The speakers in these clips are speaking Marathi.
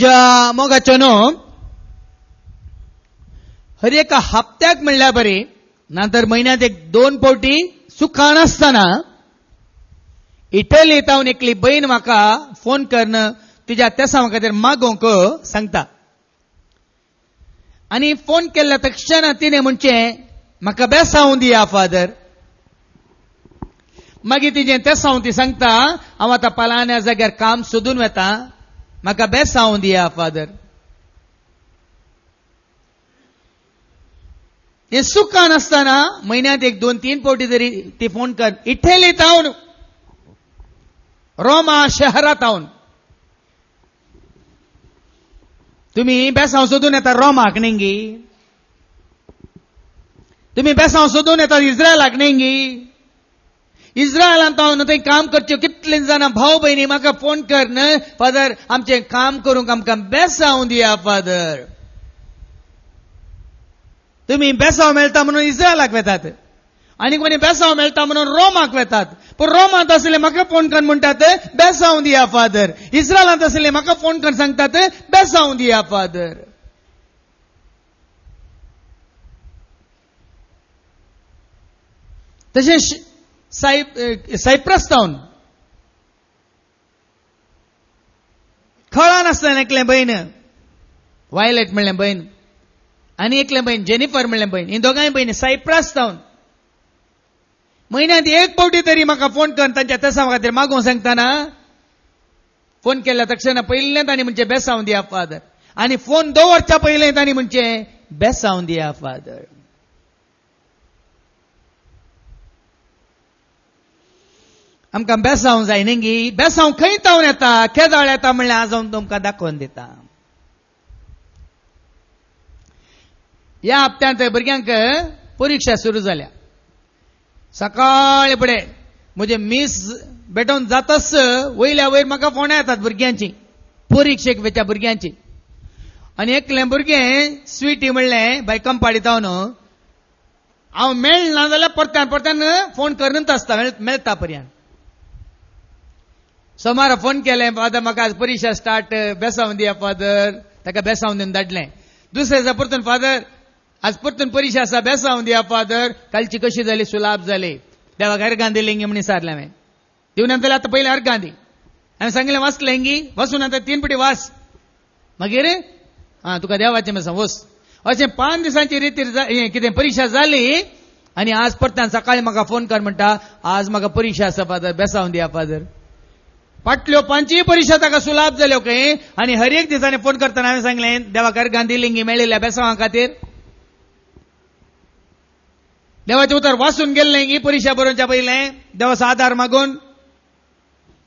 तुझ्या मोगाच्या न्हू हर एका हप्त्याक म्हणल्यार बरी नंतर महिन्यात 1-2 फावटी सुखान आसतना इटलीत हांव एकली बहीण म्हाका फोन करन तुज्या तेसा खातीर मागोवंक सांगता आनी फोन केल्ल्या तक्षण तिणें म्हणचे म्हाका बेसांव दिया फादर मागीर तिजें तेसांव ती सांगता हांव आतां पालान्या जाग्यार काम सोदून वेता म्हाका बेसांव दिया फादर हे सुखान आसतना महिन्यात 1-2-3 फावटी तरी ती फोन कर इटलीत हांव रोमा शहरात हांव तुम्ही बेसांव सोदून येता रोमाक नेंगी तुम्ही बेसांव सोदून येता इस्रायलाक नेंगी इस्रायलांत हांव थंय काम करच्यो कितले जाणां भाव भयणी म्हाका फोन कर न फादर आमचें काम करूंक आमकां बेसांव दिया फादर तुम्ही बेसांव मेळटा म्हणून इस्रायलाक वेतात आनी कोणी बेसांव मेळटा म्हणून रोमाक वेतात पूण रोमांत आसले म्हाका फोन करून म्हणटात बेसांव दिया फादर इस्रायलांत आसले म्हाका फोन करून सांगतात बेसांव दिया फादर तशेंच सायप्रस टावन खळान आसतना एकलें बहीण वायलेट म्हणलें बहीण आनी एकलें बहीण जेनिफर म्हणलें बहीण ही दोगांय भयणी सायप्रस टावन महिन्यात 1 फावटी तरी म्हाका फोन करून तांच्या तेसा खातीर मागोवंक सांगतना फोन केल्या तक्षण पयलें तांणी म्हणचे बेसांव दिया फादर आनी फोन दवरच्या पयलें तांणी म्हणचे बेसांव दिया फादर आमकां बेसांव जाय न्ही बेसांव खंय तावन येता केदाळ येता म्हणल्यार आज हांव तुमकां दाखोवन दिता ह्या हप्त्यांत भुरग्यांक परीक्षा सुरू जाल्या सकाळी फुडें म्हजे मीस भेटोवन जाताच वयल्या वयर म्हाका फोनां येतात भुरग्यांची परीक्षेक वेच्या भुरग्यांची आनी एकलें भुरगें स्विटी म्हणलें बाय कंपाडीत हांव न्हू हांव मेळना जाल्यार परत्यान फोन करीत आसता मेळटा पर्यंत सोमारा फोन केलें फादर म्हाका आज परीक्षा स्टार्ट बेसांव दिया फादर ताका बेसांव दिवन धाडलें दुसरे दिसा परतून फादर आज परतून परीक्षा आसा बेसांव दिया फादर कालची कशी जाली सुलाभ जाली देवाक अर्घां दिली म्हणून विचारलें हांवें दिवना जाल्यार आतां पयलें अर्घां दी हांवें सांगलें वाचलें हिंगी वचून आतां 3 फावटी वाच मागीर तुका देवाचें मेसां वच अशें 5 दिसांची रितीर कितें परीक्षा जाली आनी आज परतान सकाळीं म्हाका फोन कर म्हणटा आज म्हाका परीक्षा आसा फादर बेसांव दिया फादर फाटल्यो 5 परीक्षा ताका सुलाभ जाल्यो खंय आनी हर एक दिसांनी फोन करतना हांवें सांगलें देवाक अर्घां दिली हिंगी मेळिल्ल्या बेसांवा खातीर देवाचें उतर वाचून गेल्लें ही परीक्षा बरोवच्या पयलें देवाचो आदार मागून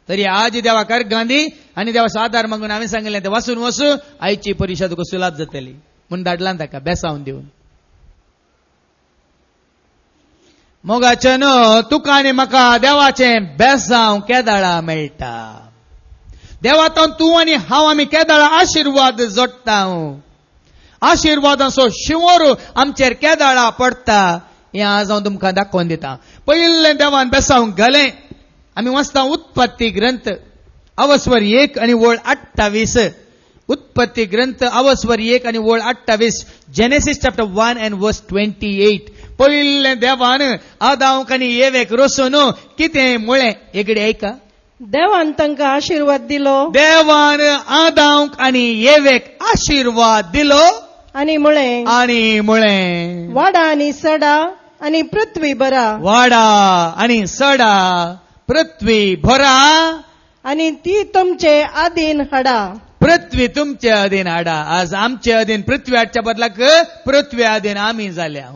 तरी आज देवाक अर्घां दी आनी देवाचो आदार मागून हांवें सांगलें तें वाचून वचू आयची परीक्षा तुका सुलाभ जातली म्हूण धाडलां ताका बेसांव दिवन मोगाचें न्हू तुका आनी म्हाका देवाचें बेसांव केदाळा मेळटा देवातान तूं आनी हांव आमी केदाळा आशिर्वाद जोडटा आशिर्वादाचो शिवोर आमचेर केदाळा पडटा हें आज हांव तुमकां दाखोवन दितां पयलें देवान बेसांव घालें आमी वाचता उत्पत्ती ग्रंथ अवस्वर 1 आनी वळ 28 उत्पत्ती ग्रंथ अवस्वर 1 आनी वळ 28 जेनेसिस चॅप्टर 1 and verse 28 पयलें देवान आदामाक आनी येवेक रोसून कितें म्हळें एकडे आयका देवान तांकां आशिर्वाद दिलो देवान आदामाक आनी येवेक आशिर्वाद दिलो आनी म्हळें वाडा आनी सडा आनी पृथ्वी भरा वाडा आनी सडा पृथ्वी भरा आनी ती तुमचे आधीन हाडा पृथ्वी तुमचे अधीन हाडा आज आमचे अधीन पृथ्वी हाडच्या बदलाक पृथ्वी अधीन आमी जाल्या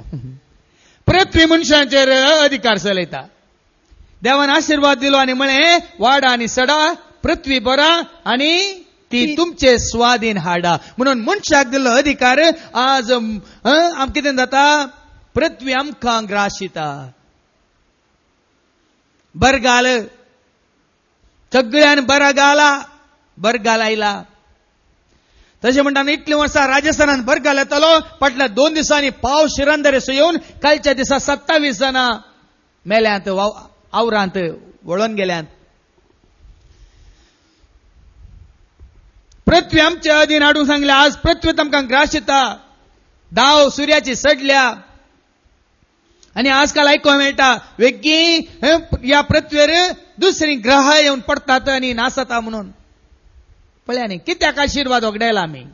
पृथ्वी मनशांचेर अधिकार चलयता देवान आशिर्वाद दिलो आनी म्हळें वाडा आनी सडा पृथ्वी भरा आनी ती तुमचे स्वाधीन हाडा म्हणून मनशाक दिल्लो अधिकार आज कितें जाता पृथ्वी आमकां ग्राशिता बरगाल सगळ्यान बरगाल आयला तशें म्हणटा इतली वर्सां राजस्थानात बरगाल येतालो फाटल्या 2 दिसांनी पाव शिरंदरेसो येवन कालच्या दिसा 27 जाणां मेल्यांत आवरांत वळोन गेल्यांत पृथ्वी आमच्या अधीन हाडूंक सांगल्या. आज पृथ्वी तांकां ग्रासिता. दाव सुर्याची सडल्या. आणि आजकाल आयको मेळटा वेगी या पृथ्वीर दुसरी ग्रह येवन पडतात आणि नासता म्हणून. पळया न्ही कित्याक आशीर्वाद वगडायला आमी.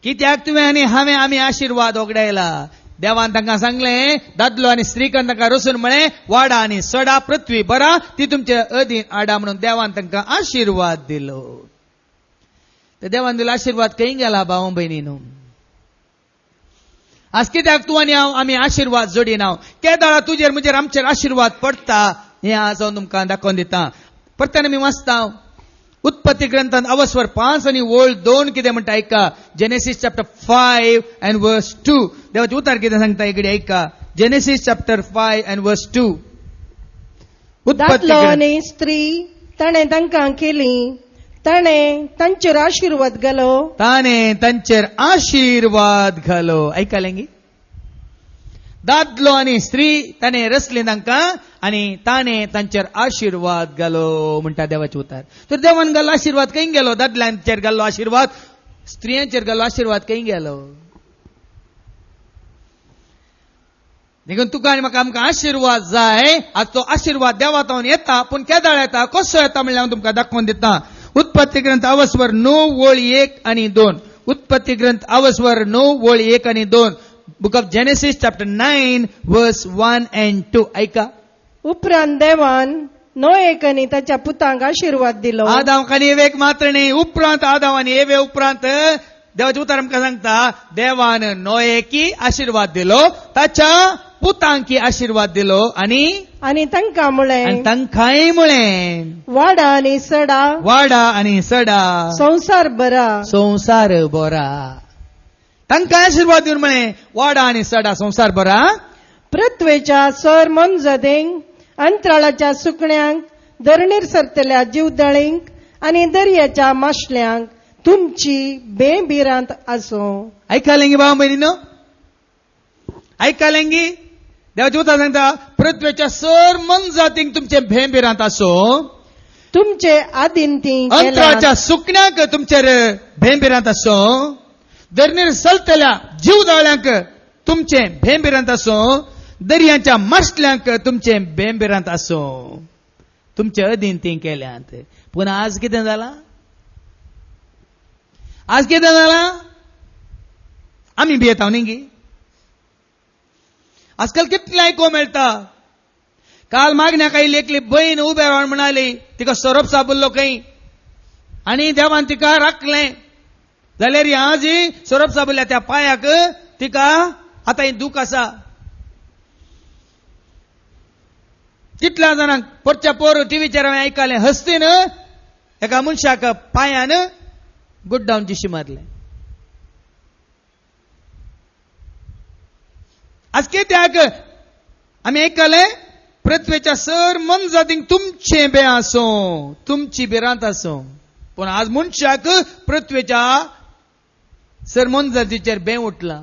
कित्याक तुवें आनी हांवें आमी आशीर्वाद वगडायला. देवान तांकां सांगलें दादलो आनी स्त्रीकान तांकां रचून म्हळें वाडा आनी सडा पृथ्वी बरा ती तुमच्या अधीन हाडा म्हणून देवान तांकां आशीर्वाद दिलो. तर देवान दिलो आशीर्वाद खंय गेला भाव भयणीनो. आज कित्याक तूं आनी हांव आमी आशीर्वाद जोडिनाव. केदाळा तुजेर म्हजेर आमचेर आशीर्वाद पडटा हें आज हांव तुमकां दाखोवन दिता. परतन आमी वाचता उत्पत्ती ग्रंथांत अवस्वर 5 आणि ओळ 2 कितें म्हणटा ऐका. जेनेसिस चॅप्टर 5 and verse 2 देवाचे उतार कितें सांगता इकडे ऐका. Genesis chapter 5 and verse 2. दादलो आनी स्त्री ताणें तांकां केली. ताणें तांचेर आशीर्वाद घालो. ताणें तांचेर आशीर्वाद घालो. ऐकलें गी. दादलो आनी स्त्री ताणें रचली तांकां आनी ताणें तांचेर आशीर्वाद घालो म्हणटा देवाचे उतार. तर देवान घालो आशीर्वाद खंय गेलो. दादल्यांचेर घालो आशीर्वाद. स्त्रियांचेर घालो आशीर्वाद खंय गेलो. देखून तुका आनी म्हाका आमकां आशीर्वाद जाय. आज तो आशीर्वाद देवातावन येता पूण केदाळ येता. कसो येता म्हणल्यार हांव तुमकां दाखोवन दिता. उत्पत्ती ग्रंथ अवस्वर 9 ओळ 1 आणि 2. उत्पत्ती ग्रंथ अवस्वर 9 ओळ 1 आणि 2. बुक ऑफ जेनेसिस चॅप्टर 9 वर्स 1 and 2. ऐका. उपरांत देवान नोएक आनी ताच्या पुतांक आशीर्वाद दिलो. आदाम आनी एवेक मात्र न्ही. उपरांत आदाम आनी एवे उपरांत देवाचे उतार आमकां सांगता देवान नोएकी आशीर्वाद दिलो. ताच्या पुतांकी आशीर्वाद दिलो आनी तांकां म्हळें तांकांय म्हळें वाडा आनी सडा. वाडा आनी सडा. संसार बरा. संसार बरा. तांकां आशीर्वाद दिवन म्हळें वाडा आनी सडा संसार बरा. पृथ्वेच्या सर मनजदेंक अंतराळाच्या सुकण्यांक धरणीर सरतल्या जीवदळींक आनी दर्याच्या माशल्यांक तुमची बेबिरांत आसूं. ऐकलें गी भाव भयणीनो. ऐकलें गी. देवाचे उतार सांगता पृथ्वेच्या सर मन जातींक तुमचे बेबिरांत आसूं. तुमचे आदिंती अंतराळाच्या सुकण्यांक तुमचेर बेबिरांत आसूं. धरणीर सरतल्या जीवदळ्यांक तुमचे बेबिरांत आसूं. दर्याच्या माशल्यांक तुमचे बेबिरांत आसूं. तुमचे अधीन ती केल्यांत. पूण आज कितें जालां. आज कितें जालां. आमी भियेता न्ही गी. आजकाल कितलें आयको मेळटा. काल मागण्याक आयिल्ली एकली बहीण उबे रावन म्हणाली तिका सोरोप साबुरलो खंय आनी देवान तिका राखलें. जाल्यार आज सोरोप साबुरल्या त्या पांयाक तिका आतां दूख आसा. कितल्या जाणांक परच्या पोर टीव्हीचेर हांवें आयकलें हस्तीन एका मनशाक पांयान गुड्डावन जिशी मारलें. आज कित्याक आमी आयकलें पृथ्वेच्या सर मन जातींक तुमचें बे आसूं. तुमची बिरांत आसूं. पूण आज मनशाक पृथ्वेच्या सर मन जातीचेर बे उठला.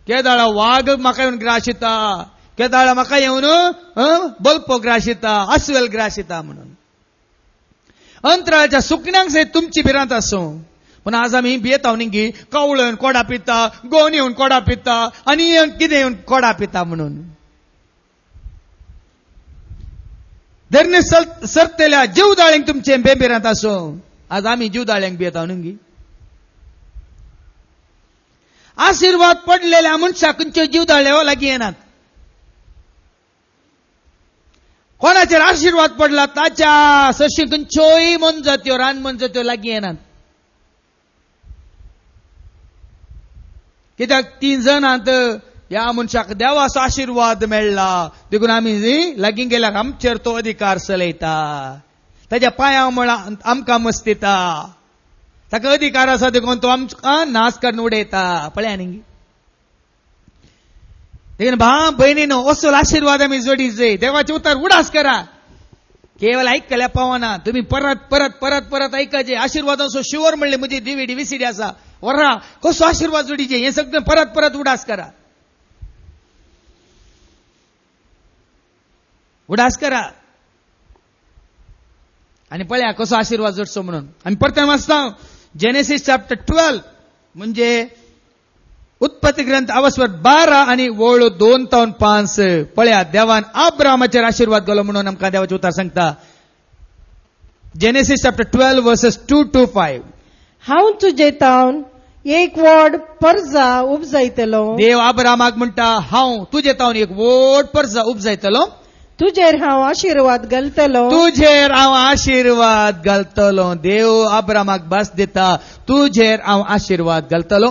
केदाळा वाग म्हाका येवन ग्रासिता. केदाळा म्हाका येवन बल्पो ग्रासिता. अस्वेल ग्रासिता म्हणून. अंतराळाच्या सुकण्यांक सयत तुमची बिरांत आसूं. पूण आज आमी भियेता न्ही गी. कावळो येवन कोडा पिता. गोवन येवन कोडा पिता. आनी कितें येवन कोडा पिता म्हणून. धरणीर सरतल्या जीवदाळ्यांक तुमचे बेबिरांत आसूं. आज आमी जीवदाळ्यांक भियेता न्ही गी. आशीर्वाद पडलेल्या मनशाक खंयच्यो जीवदाळे लागीं येनात. कोणाचेर आशीर्वाद पडला ताच्या सशी खंयच्योय मनजत्यो रान मनजत्यो लागीं येनात. कित्याक 3 जाणांत ह्या मनशाक देवाचो आशीर्वाद मेळ्ळा. देखून आमी लागीं गेल्यार आमचेर तो अधिकार चलयता. ताच्या पांयां म्हळ्यार आमकां मस्तिता. ताका अधिकार आसा देखून तो आमकां नाश करून उडयता. पळया न्ही. देखून भाव भयणीनो असो आशीर्वाद आमी जोडीचे. देवाचे उतार उडास करा. केवळ आयकल्या पावना. तुम्ही परत परत परत परत ऐकायचे. आशीर्वादाचो शुवर म्हणले म्हजी DVD VCD आसा. वरा कसो आशीर्वाद जोडीचे हे सगळं परत परत उडास करा. उडास करा. आणि पळया कसो आशीर्वाद जोडचो म्हणून. आम्ही परत वाचता जेनेसिस चॅप्टर 12 म्हणजे उत्पत्ती ग्रंथ अवस्वर 12 आणि वळू 2-5 पळया देवान अब्रामाचेर आशीर्वाद गेलो म्हणून आमकां देवाचे उतार सांगता. Genesis chapter 12 versus 2-5. हांव तुजे तावन एक व्हड पर्जा उपजायतलो. देव अब्रामाक म्हणटा हांव तुजे तावन एक व्हड पर्जा उपजायतलो. तुजेर हांव आशीर्वाद घालतलो. तुझेर हांव आशीर्वाद घालतलो. देव अब्रामाक भास दिता तुझेर हांव आशीर्वाद घालतलो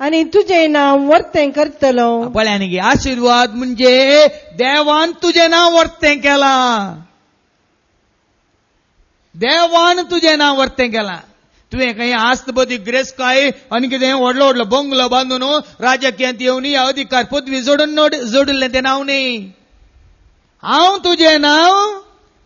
आणि तुझे नाव वर्तें करतलो. पळ्यांनी गे आशीर्वाद म्हणजे देवान तुझे नाव वर्तें केला. देवान तुझे नाव वर्तें केला. तुवें काही आस्त बदी ग्रेस काय आनी कितें व्हडलो व्हडलो बंगलो बांदून राजकीयांत येवन ह्या अधिकार पदवी जोडिल्लें तें नाव न्ही. हांव तुझे नाव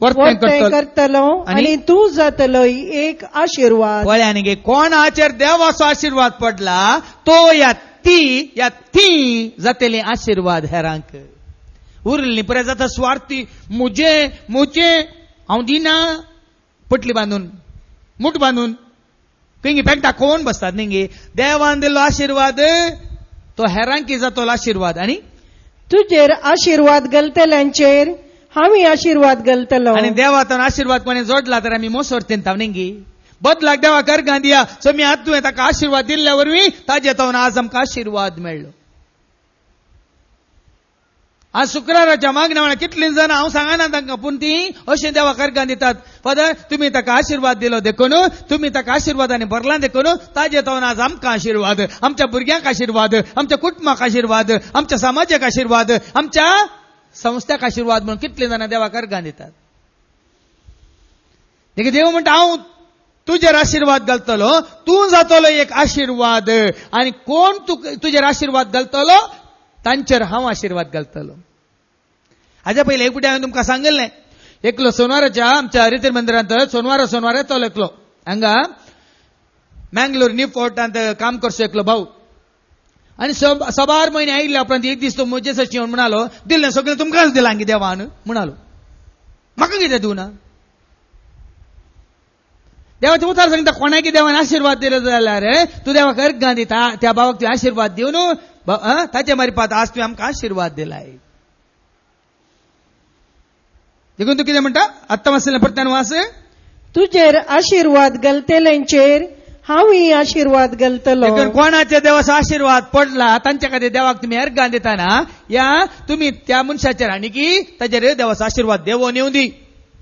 वर्तें करतलो आणि तू जातलो एक आशीर्वाद. पळ्यांनी गे कोणाचेर देवाचो आशीर्वाद पडला तो या ती जातेली आशीर्वाद हेरांक. उरली पळय जाता स्वार्थी मुजे हांव दिना पटली बांदून मूठ बांदून खंय फेकता कोण बसतात न्ही. देवान दिल्लो आशीर्वाद तो हेरांकी जातलो आशीर्वाद. आणि तुजेर आशीर्वाद घालतल्यांचेर हांव आशीर्वाद घालतलो. आणि देवातून आशीर्वाद कोणी जोडला तर आम्ही मोसोर तिंता न्ही. बदलाक देवा करगा दिया समी आज तुवें ताका आशीर्वाद दिल्ल्या वरवीं ताजे तावन आज आमकां आशीर्वाद मेळ्ळो. आज शुक्राराच्या मागण्या वेळार कितलीं जाणां हांव सांगना तांकां पूण ती अशें देवा करगा दितात. फादर तुमी ताका आशीर्वाद दिलो देखून तुमी ताका आशीर्वादांनी भरला देखून ताजे तावन आज आमकां आशीर्वाद, आमच्या भुरग्यांक आशीर्वाद, आमच्या कुटुंबाक आशीर्वाद, आमच्या समाजाक आशीर्वाद, आमच्या संस्थाक आशीर्वाद म्हणून कितले जाणां देवा करगा दितात. देखीक देव म्हणटा हांव तुजेर आशीर्वाद घालतलो. तूं जातलो एक आशीर्वाद आणि कोण तुजेर आशीर्वाद घालतलो तांचेर हांव आशीर्वाद घालतलो. हाज्या पयलीं एक हांवें तुमकां सांगिल्लें एकलो सोनवाराच्या आमच्या हरितीर मंदिरांत सोनवारा येतलो एकलो. हांगा मँगलोर न्यू फोर्टांत काम करचो एकलो भाऊ. आणि सबार महिने आयिल्ल्या उपरांत एक दीस तो म्हजे सची येवन म्हणालो दिल्लें सगळें तुमकांच दिलां की देवान म्हणालो. म्हाका कितें दिवना. देवाचे उतार सांगता कोणाक देवान आशीर्वाद दिलो जाल्यार तूं देवाक अर्घां दिता त्या भावाक तुवें आशीर्वाद दिवन ताचे मारिपात आज तुवें आमकां आशीर्वाद दिलाय. देखून तूं कितें म्हणटा आत्ता वाचलें परत्यान वाच. तुजेर आशीर्वाद घालतल्यांचेर हांव आशीर्वाद घालतलो. कोणाचे देवाचो आशीर्वाद पडला तांच्या खातीर देवाक तुमी अर्घां दिताना या तुमी त्या मनशाचेर आनी की ताचेर देवाचो आशीर्वाद देवोन येवं दी.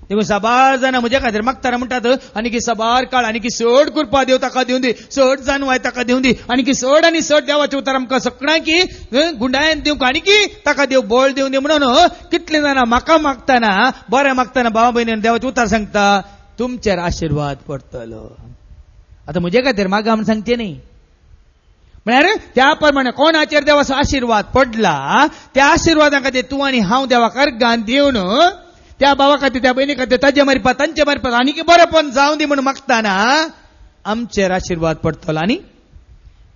देखून साबार जाणां म्हजे खातीर मागताना म्हणटात आनी की साबार काळ आनी की चड कृपा देव ताका दिवं दी, चड जानवाय ताका दिवं दी, आनी की चड आनी चड देवाचे उतार आमकां सगळ्यांक की गुंडायन दिवंक आनी की ताका देव बळ दिवं दी म्हणून कितले जाणां म्हाका मागताना बरें मागताना भावा भयणीन देवाचे उतार सांगता तुमचेर आशीर्वाद पडटलो. आता म्हजे खातीर मागा म्हण सांगते न्ही. म्हळ्यार त्या प्रमाणे कोणाचेर देवाचो आशीर्वाद पडला त्या आशीर्वादा खातीर तूं आनी हांव देवाक अर्घां दिवन त्या भावा खातीर त्या भयणी खातीर ताचे मारिपात तांचे मारिपात आनी की बरेंपण जावं दी म्हणून मागताना आमचेर आशीर्वाद पडटलो. आनी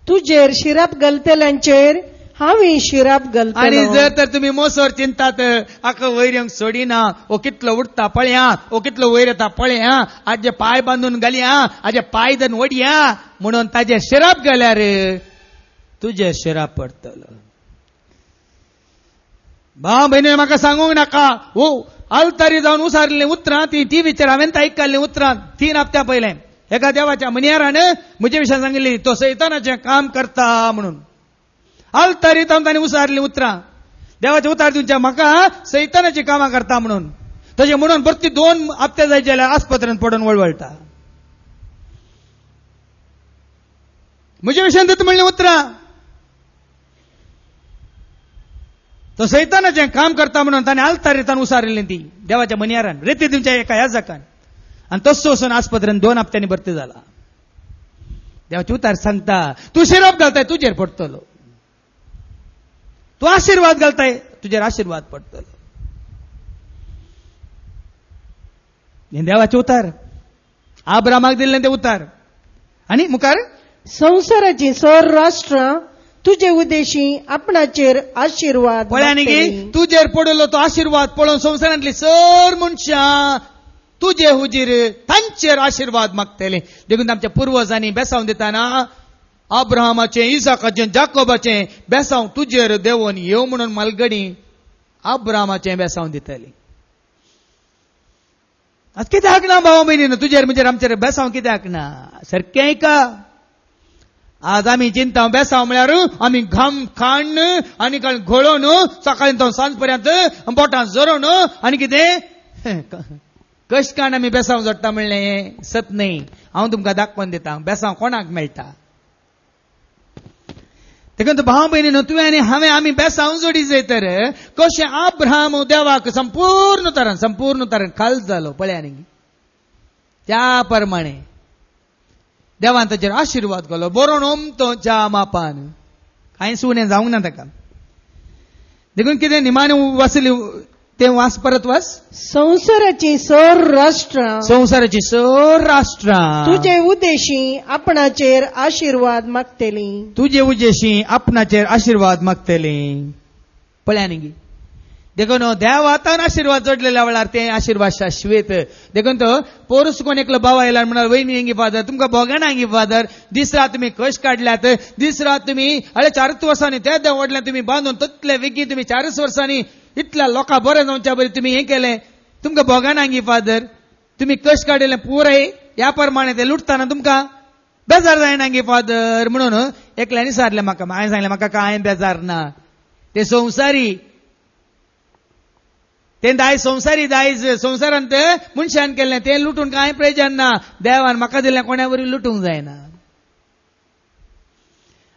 तुजेर शिराप घालतल्यांचेर हांव शिराप घालतलो. आणि जर तर तुम्ही मोसोर चिंतात आखो वैर्यांक सोडिना ओ कितलो उडता पळया ओ कितलो वयर येता पळया आजे पाय बांदून घालया आजे पाय धरून ओडया म्हणून ताजे शिराप घाल्यार तुजे शिराप पडटलो. भाव भयणी म्हाका सांगूंक नाका ओ आलतारी जावन उसारलें उतरां ती विचार हांवें आयकल्लीं उतरां 3 हप्त्या पयलें एका देवाच्या मनियारान म्हजे विशयान सांगिल्ली तो सैतानाचें काम करता म्हणून. आलतारीत तांणी उसारलीं उतरां देवाचे उतार दिवच्या म्हाका सैतानाची कामां करता म्हणून. तशें म्हणून परती 2 हप्ते जायचे जाल्यार आस्पत्रांत पडून वळवळटा. म्हजे विशयान दिता म्हणलें उतरां तो सैतानाचें काम करता म्हणून ताणें आलतारीतान उसारिल्लीं ती देवाच्या मनियारान रेती दिवच्या एका याजकान आनी तसो वचून आस्पत्रांत 2 हप्त्यांनी भरती जाला. देवाचे उतार सांगता तूं शिराप घालताय तुजेर पडटलो. तू आशीर्वाद घालताय तुजेर आशीर्वाद पडटलो. देवाचे उतार आब्रामाक दिल्लें ते उतार. आनी मुखार संवसाराची सर राष्ट्रां तुजे उदेशी आपणाचेर आशीर्वाद पळय. आनी की तुजेर पडलो तो आशीर्वाद पळोवन संवसारांतली सर मनशां तुझे हुजीर तांचेर आशीर्वाद मागतले. देखून आमच्या पुर्वजांनी बेसांव दिताना अब्राहमाचे, इसाकाचे, जाकोबाचे बेसांव तुझेर देवून येव म्हणून मालगडी अब्राहमाचे बेसांव दितले. आज कित्याक ना भाव बहिणीनं तुझेर म्हणजे आमचेर बेसांव कित्याक ना? सारकें का? आज आमी चिंता बेसांव म्हळ्यार आमी घाम खाण आनी घोळोवन सकाळी तो सांज पर्यंत बोटां जोरोवन आनी कितें कश काण आमी बेसांव जोडटा म्हणलें सत न्ही. हांव तुमकां दाखोवन दिता बेसांव कोणाक मेळटा. देखून भाव बहिणीनो तुवें आनी हांवें आमी बेसांव जोडी जाय तर कशें अब्राहम देवाक संपूर्ण तरान खाल जालो पळया न्ही. त्या प्रमाणे देवान ताचेर आशीर्वाद केलो. बरोवन ओमतो च्या मापान कांय सुणें जावंक ना ताका. देखून कितें निमाणे वाचली ते वास परत वास. संवसाराची सर राष्ट्रां तुझे उद्देशी आपणाचेर आशीर्वाद मागतली. पळया न्ही देखून देवातान आशीर्वाद जोडलेल्या वेळार ते आशीर्वाद शाश्वत. देखून तो पोरुस कोण एकलो भाव आयला म्हणल्यार वयनी हेंगी फादर तुमकां भोगणा हांगी फादर दीस रात तुमी कश्ट काडल्यात. दीस रात तुमी 4 वर्सांनी त्या देवाडल्यान तुमी बांदून ततले वेगी तुमी 4 वर्सांनी इतल्या लोकां बरें जावच्या बरें तुमी हें केलें. तुमकां भोगणा हांगी फादर तुमी कश्ट काडिल्लें पुराय ह्या प्रमाणे ते लुटताना तुमकां बेजार जायना हांगी फादर म्हणून एकल्यानी सारलें म्हाका. हांवें सांगलें म्हाका कांय बेजार ना. ते संवसारी ते दायज संवसारांत मनशान केल्लें तें लुटून कांय प्रयोजन ना. देवान म्हाका दिल्लें कोण्या वरी लुटूंक जायना.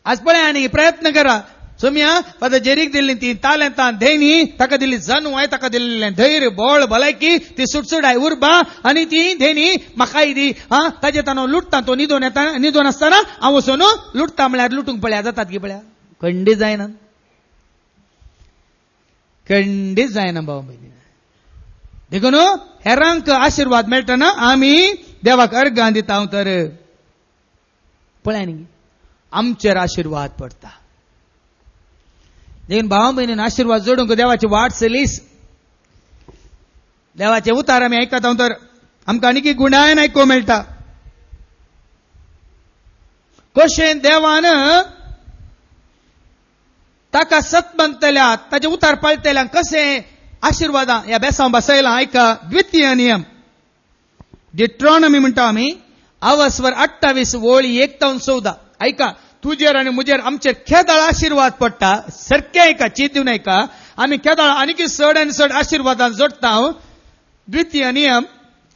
आज पळय आनी प्रयत्न करा. सोम्या फादर जेरीक दिल्ली ती तालेंतां धेनी ताका दिल्ली जन्वाय ताका दिल्लें धैर्य बळ भलायकी ती सुटसुडाय उर्बा आनी ती धेनी म्हाकाय दी. ताजे तानो लुटता तो न्हिदोन आसतना हांव वचून लुटता म्हळ्यार लुटूंक पळया जातात की पळया खंडीत जायना भाव बहिणी. देखून हेरांक आशीर्वाद मेळटना आमी देवाक अर्गां दिता तर पळया न्ही आमचेर आशीर्वाद पडटा. देखून भाव बहिणीन आशीर्वाद जोडूंक देवाची वाट चलीस. देवाचे उतार आमी आयकता तर आमकां आनीक गुणायन आयकूंक मेळटा. कशें देवान ताका सतमंतल्या ताचे उतार पळतल्यांक कशें आशीर्वादां ह्या बेसांव बसयलां. आयका द्वितीय नियम डिट्रॉनॉमी म्हणटा आमी 28 वळी 1-14. आयका तुजेर आनी मुजेर आमचेर केदाळ आशीर्वाद पडटा. सारकें आयका चीत दिवन आयका. आमी केदाळ आनीक चड आनी चड आशीर्वादां जोडटा. द्वितीय नियम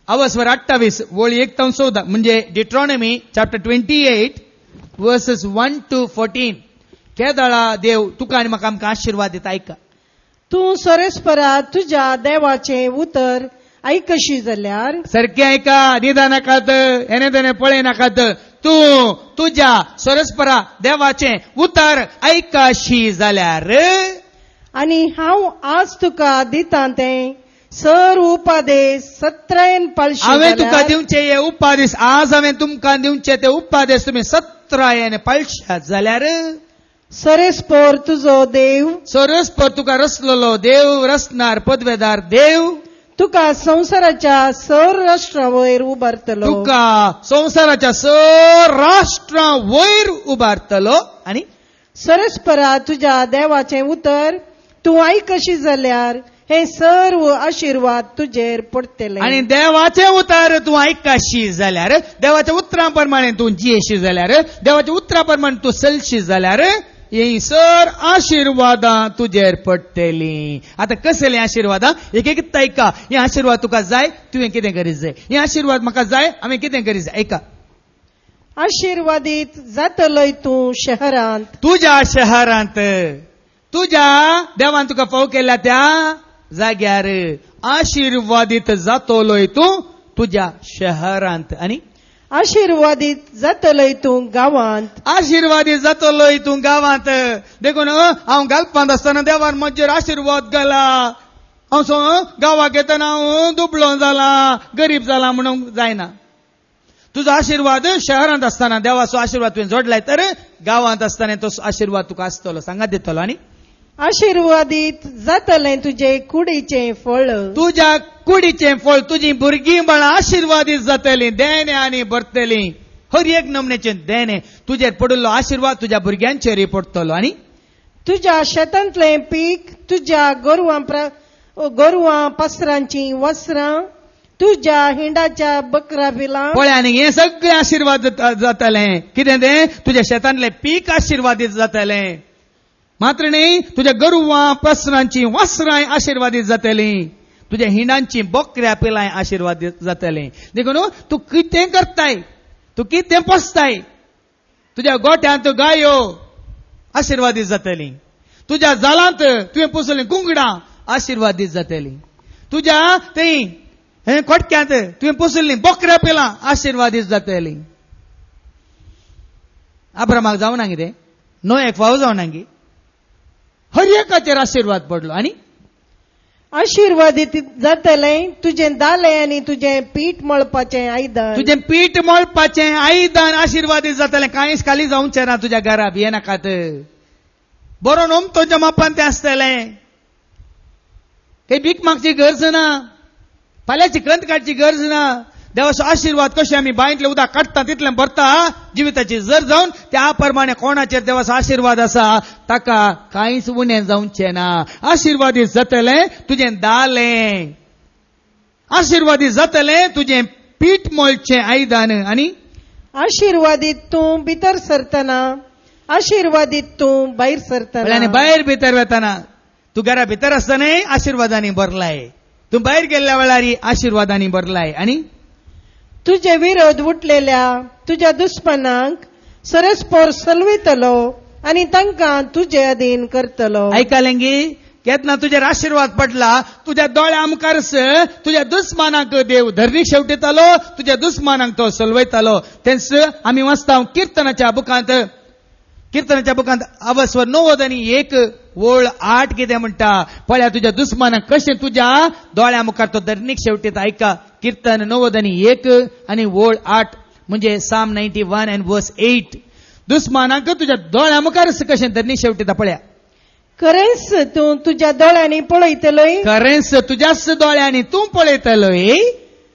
28 वळी 1-14 म्हणजे डिट्रॉनॉमी चॅप्टर 28 वर्सेस 1-14. केदाळा देव तुका आनी म्हाका आमकां आशीर्वाद दिता. आयका तूं सोरेस्परा तुज्या देवाचें उतर आयकशी जाल्यार सारकें आयका. निदा नाकात हेने तेने पळय नाकात. तूं तुज्या सोरेस्परा देवाचें उतर आयकाशी जाल्यार आनी हांव आज तुका दिता तें सर उपादेश सत्रयन पळशी. हांवें तुका दिवचे हे उपादेश आज हांवें तुमकां दिवचे ते उपादेश तुमी 17 पळशात जाल्यार सोरेस्पर तुजो देव सोरेस्पर तुका रचलेलो देव रचणार पदवेदार देव तुका संवसाराच्या सर राष्ट्रां वयर उबारतलो. तुका संवसाराच्या सर राष्ट्रां वयर उबारतलो. आनी सोरेस्परा तुज्या देवाचें उतर तूं आयकशी जाल्यार हे सर्व आशीर्वाद तुजेर पडटले. आनी देवाचें उतर तूं आयकाशी जाल्यार देवाच्या उतरां प्रमाणे तूं जियेशी जाल्यार देवाच्या उतरां प्रमाणे तूं चलशी जाल्यार ही सर आशीर्वादां तुजेर पडटलीं. आतां कसलीं आशीर्वादां एक एक आयका. हे आशीर्वाद तुका जाय तुवें कितें करीत जाय. हे आशीर्वाद म्हाका जाय हांवें कितें करीत जाय. आयका आशीर्वादीत जातलोय तूं शहरांत तुज्या शहरांत तुज्या देवान तुका फाव केल्या त्या जाग्यार आशीर्वादीत जातलोय तूं तुज्या शहरांत. आनी आशीर्वादीत जातलोय तूं गांवांत आशीर्वादीत जातलोय तूं गांवांत. देखून हांव घालपांत आसतना देवान म्हजेर आशीर्वाद घाला. हांव गांवाक येतना हांव दुबळो जाला गरीब जाला म्हणूंक जायना. तुजो आशीर्वाद शहरांत आसतना देवाचो आशीर्वाद तुवें जोडलाय तर गांवांत आसतना तो आशीर्वाद तुका आसतलो सांगात दितलो. आनी आशीर्वादीत जातलें तुजे कुडीचें फळ तुज्या कुडीचें फळ तुजी भुरगीं बाळां आशिर्वादीत जातलीं, देणे आनी भरतलीं. हर एक नमनेचें देणे तुजेर पडिल्लो आशिर्वाद तुज्या भुरग्यांचेरय पडटलो. आनी तुज्या शेतांतलें पीक, तुज्या गोरवां पासरांची वस्त्रां, तुज्या हिंडाच्या बकरा पिलां. पळय आनी हें सगळें आशिर्वाद जातलें. कितें तें? तुज्या शेतांतलें पीक आशिर्वादीत जातलें. मात्र न्ही, तुज्या गोरवां पासरांची वस्त्रांय आशिर्वादीत जातलीं. तुज्या हिंडांची बकऱ्या पिलांय आशिर्वादीत जातलीं. देखून तूं कितें करताय, तूं कितें पोसताय, तुज्या गोठ्यांत गायो आशिर्वादीत जातलीं. तुज्या जालांत तुवें पोसलीं कुंगडां आशिर्वादीत जातलीं. तुज्या थंय खोटक्यांत तुवें पोसलीं बकऱ्या पिलां आशिर्वादीत जातलीं. अब्रामाक जावना कितें? नोएक फावो जावना की? हर एकाचेर आशिर्वाद पडलो. आनी आशिर्वादीत जातलें तुजें दालें आनी तुजें पीठ मळपाचें आयदन. तुजें पीठ मळपाचें आयदन आशिर्वादीत जातलें. कांयच खाली जावचें ना तुज्या घरा भिये नाकात. बरो नोमतोच्या मापान तें आसतलें. काही भीक मागची गरज ना, फाल्यांची कंत काडची गरज ना. देवाचो आशिर्वाद कशें आमी बांयतलें उदक काडटा तितलें भरता जिविताची जर जावन त्या प्रमाणे कोणाचेर देवाचो आशिर्वाद आसा ताका कांयच उणें जावचें ना. आशिर्वादीत जातलें तुजें दालें, आशिर्वादीत जातलें तुजें पीठ मळचें आयदन. आनी आशिर्वादीत तूं भितर सरतना, आशिर्वादीत तूं भायर सरतना. आनी भायर भितर वतना तूं घरा भितर आसतना आशिर्वादांनी भरलाय, तूं भायर गेल्ल्या वेळार आशिर्वादांनी भरलाय. आनी तुजे विरोध उठलेल्या तुज्या दुस्मनांक सरस्पोर सलवितलो आनी तांकां तुजे अधीन करतलो. आयकलें गी? केन्ना तुजेर आशिर्वाद पडला, तुज्या दोळ्या मुखारच तुज्या दुस्मानाक देव धरणीक शेवटितालो, तुज्या दुस्मानाक तो सलवयतालो. तेंच आमी वाचता किर्तनाच्या बुकांत अवस्वर 91 वळ 8 कितें म्हणटा. पळया तुज्या दुस्मानाक कशें तुज्या दोळ्या मुखार तो धरणीक शेवटीत. आयका किर्तन 91 आनी वळ 8 म्हणजे साम 91 and verse 8. दुस्मानाक तुज्या दोळ्या मुखारच कशें धरणीक शेवटीता. पळया, खरेंच तूं तुज्या दोळ्यांनी पळयतलोय, खरेंच तुज्याच दोळ्यांनी तूं पळयतलोय.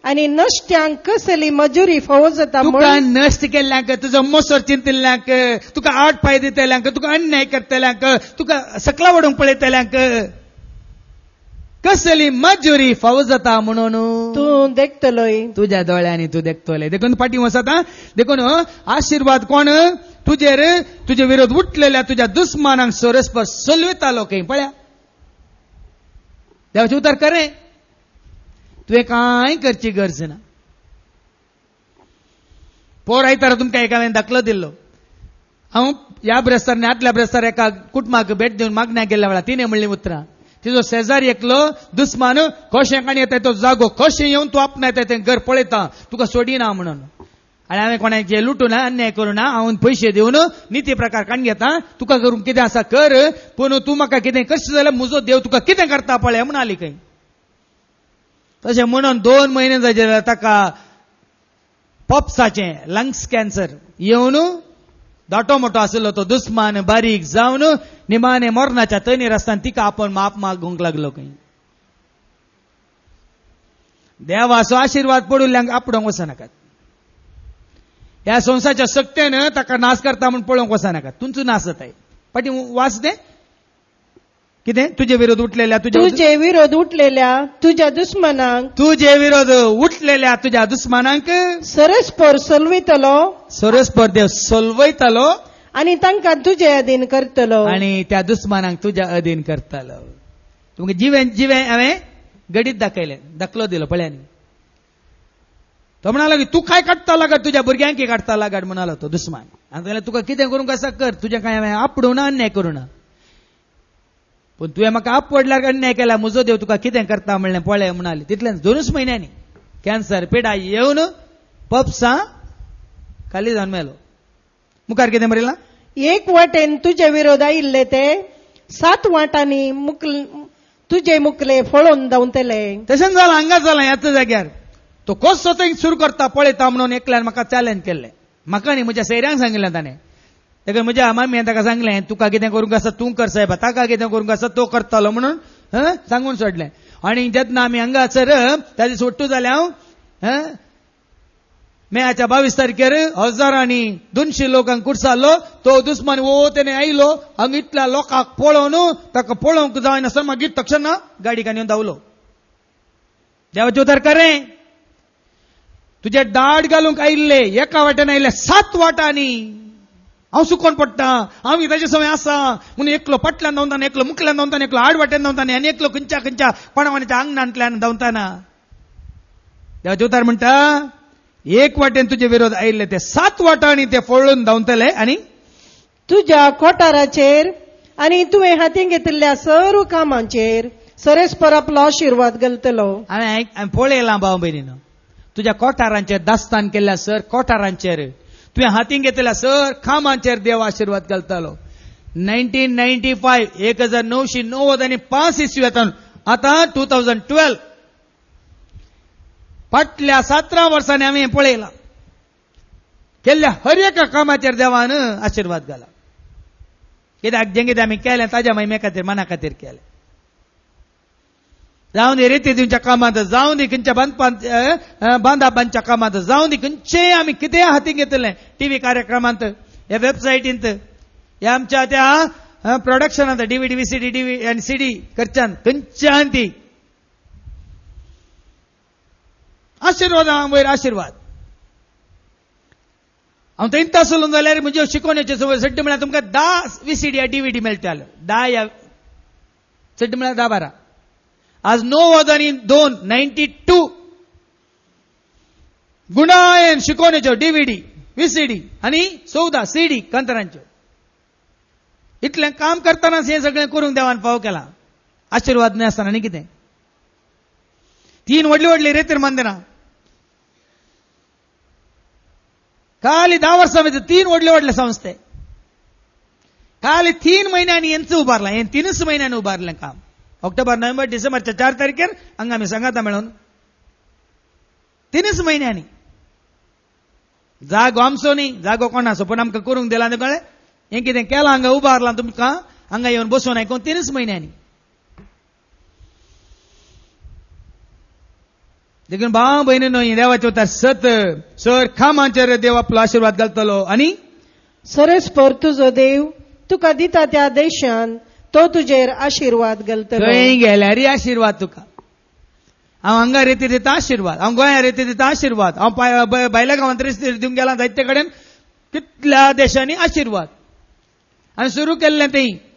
आनी नश्ट्यांक कसली मजुरी फावो जाता. तुका नश्ट केल्ल्यांक, तुजो मोसोर चिंतिल्ल्यांक, तुका आड पाय दितल्यांक, तुका अन्याय करतल्यांक, तुका सकला वडूंक पळयतल्यांक कसली मजुरी फावो जाता म्हणून तूं देखतलोय. तुज्या दोळ्यांनी तूं देखतले. देखून फाटीं वचता. देखून आशिर्वाद कोण? तुजेर तुजे विरोध उठलेल्या तुज्या दुस्मानांक सरस्पर सलवितालो खंय. पळया, देवाचें उतर खरें. तुवें कांय करची गरज ना. पोर आयतारा तुमकां एका हांवें दाखलो दिल्लो. हांव ह्या ब्रेस्तार आदल्या ब्रेस्तार एका कुटुंबाक भेट दिवन मागण्याक गेल्ल्या वेळार तिणें म्हणलीं उतरां. तिजो शेजारी एकलो दुस्मान कशें काणी येता तो जागो, कशें येवन तूं आपणा येता तें घर पळयता, तुका सोडिना म्हणून. आनी हांवें कोणाचें लुटून अन्याय करूना, हांव पयशे दिवन निती प्रकार काण घेता, तुका करूंक कितें आसा कर, पूण तूं म्हाका कितें करशीत जाल्यार म्हजो देव तुका कितें करता पळय म्हणाली खंय. तशें म्हणून 2 म्हयने जाले ताका पॉप्साचें लंग्स कॅन्सर येवन दाटो मोठो आसलो तो दुस्मान बारीक जावन निमाणे मरणाच्या तैनीर आसतना तिका आपण माप मागूंक लागलो खंय. देवाचो आशिर्वाद पडुल्ल्यांक आपणोवंक वचनाकात. ह्या संवसाराच्या सक्तेन ताका नाश करता म्हूण पळोवंक वचनाकात. तुमचो नाश जाताय. पाटी वाच दे कितें? तुजे विरोध उठलेल्या तुज्या दुस्मनांक, तुजे विरोध उठलेल्या तुज्या दुस्मनांक सरस्पोर सलवितलो, सरस्पर देव सलवयतलो आनी तांकां तुजे अधीन करतलो. आनी त्या दुस्मनांक तुज्या अधीन करतलो. तुमकां जिवें हांवें गडीत दाखलो दिलो पळयांनी. तो म्हणालो की तू काय काडटा लागत, तुज्या भुरग्यांक काडटा लागत म्हणालो तो दुस्मान. आनी तुका कितें करूंक आसा कर, तुजें कांय हांवें आपडूना अन्याय करूना, पूण तुवें म्हाका आपडल्यार अन्याय केला, म्हजो देव तुका कितें करता म्हणलें पळय म्हणाली. तितल्यान 2 म्हयन्यांनी कॅन्सर पिडा येवन पप्सा खाली जावन मेलो. मुखार कितें बरयलां? 1 वाटेन तुजे विरोध आयिल्ले ते 7 वाटांनी तुजे मुखले फळोवन धांवतले. तशें जालां, हांगा जालां ह्याच जाग्यार. तो कसो थंय सुरू करता पळयता म्हणून एकल्यान म्हाका चॅलेंज केल्लें. म्हाका न्ही, म्हज्या सैऱ्यांक सांगिल्लें ताणें. तेका म्हज्या मामीन ताका सांगलें तुका कितें करूंक आसा तूं कर साहेब, ताका कितें करूंक आसा तो करतालो म्हणून सांगून सोडलें. आणि जेन्ना आमी हांगासर त्या दीस ओट्टू जाले हांव मेयाच्या 22 तारखेर 1200 लोकांक कुडसारलो. तो दुस्मान वो तेने आयलो हांगा इतल्या लोकांक पळोवन ताका पळोवंक जायनासतना मागीर तक्षण गाडीकान येवन धांवलो. देवाचें उतर करें. तुजे दाड घालूंक आयिल्ले एका वाटेन आयिल्ले 7 वाटांनी हांव सुकोवन पडटा. आमी ताचे सवय आसा म्हणून एकलो फाटल्यान धांवताना, एकलो मुखल्यान धांवताना, एकलो आड वाटेन धांवताना आनी एकलो खंयच्या पणवाण्याच्या आंगणांतल्यान धांवताना. देवाचें उतर म्हणटा एक वाटेन तुजे विरोध आयिल्ले ते 7 वाटांनी ते पळून धांवतले आनी तुज्या कोठाराचेर आनी तुवें हातीन घेतिल्ल्या सर्व कामांचेर सरेस्पर आपलो आशिर्वाद घालतलो. हांवें पळयलां भाव भयणीनो, तुज्या कोठारांचेर दास्तान केल्ल्या सर कोठारांचेर तुवें हातीन घेतिल्ल्या सर कामांचेर देव आशिर्वाद घालतलो. 1995 1995 इस्व्यातून आतां 2012 फाटल्या 17 वर्सांनी आमी हें पळयलां. केल्ल्या हर एका कामाचेर देवान आशिर्वाद घाला. कित्याक जें कितें आमी केलें ताज्या महिमे खातीर मना खातीर केलें. जावं दी रेती दिवच्या कामांत, जावं दी खंयच्या बांदच्या कामांत, जावं दी खंयचेय आमी कितेंय हातीन घेतलें, टीव्ही कार्यक्रमांत, ह्या वेबसायटींत, ह्या आमच्या त्या प्रोडक्शनांत DVD VCD आनी CD करच्यान खंयच्यान ती आशिर्वाद वयर आशिर्वाद. हांव थंयच आसलो जाल्यार म्हज्यो शिकोवण्याच्यो सड्ड म्हळ्यार तुमकां 10 VCD DVD मेळटाल्यो. 10 सड्ड म्हळ्यार 10-12. आज 9-2 92 गुणायन शिकोवण्याच्यो DVD VCD आनी 14 CD कंत्रांच्यो. इतलें काम करतानाच हें सगळें करूंक देवान फाव केला. आशिर्वाद न्हय आसतना आनी कितें. 3 व्हडली रेतीर मंदिरां. खाली 10 वर्सां भितर 3 व्हडले संस्थे. खाली 3 म्हयन्यांनी हेंच उबारलां. हें 3च म्हयन्यांनी उबारलें काम. ऑक्टोबर नोव्हेंबर डिसेंबरच्या 4 तारखेर हांगा आमी सांगाता मेळून 3च म्हयन्यांनी. जागो आमचो न्ही, जागो कोणाचो, पूण आमकां करूंक दिला न्ही कळ्ळें. हें कितें केलां हांगा उबारलां तुमकां हांगा येवन बसून आयकून 3च म्हयन्यांनी. देखून भाव भयणीनो देवाचे उतर सर कामांचेर देव आपलो आशिर्वाद घालतलो आनी सरेस्पर तुजो देव तुका दिता त्या देशांत तो तुजेर आशिर्वाद घालतलो. थंय गेल्यार आशिर्वाद तुका. हांव हांगा रेती दिता आशिर्वाद, हांव गोंया रेती दिता आशिर्वाद, हांव भायल्या गांवांत रेती दिवंक गेला जायते कडेन कितल्या देशांनी आशिर्वाद. आनी सुरू केल्लें तें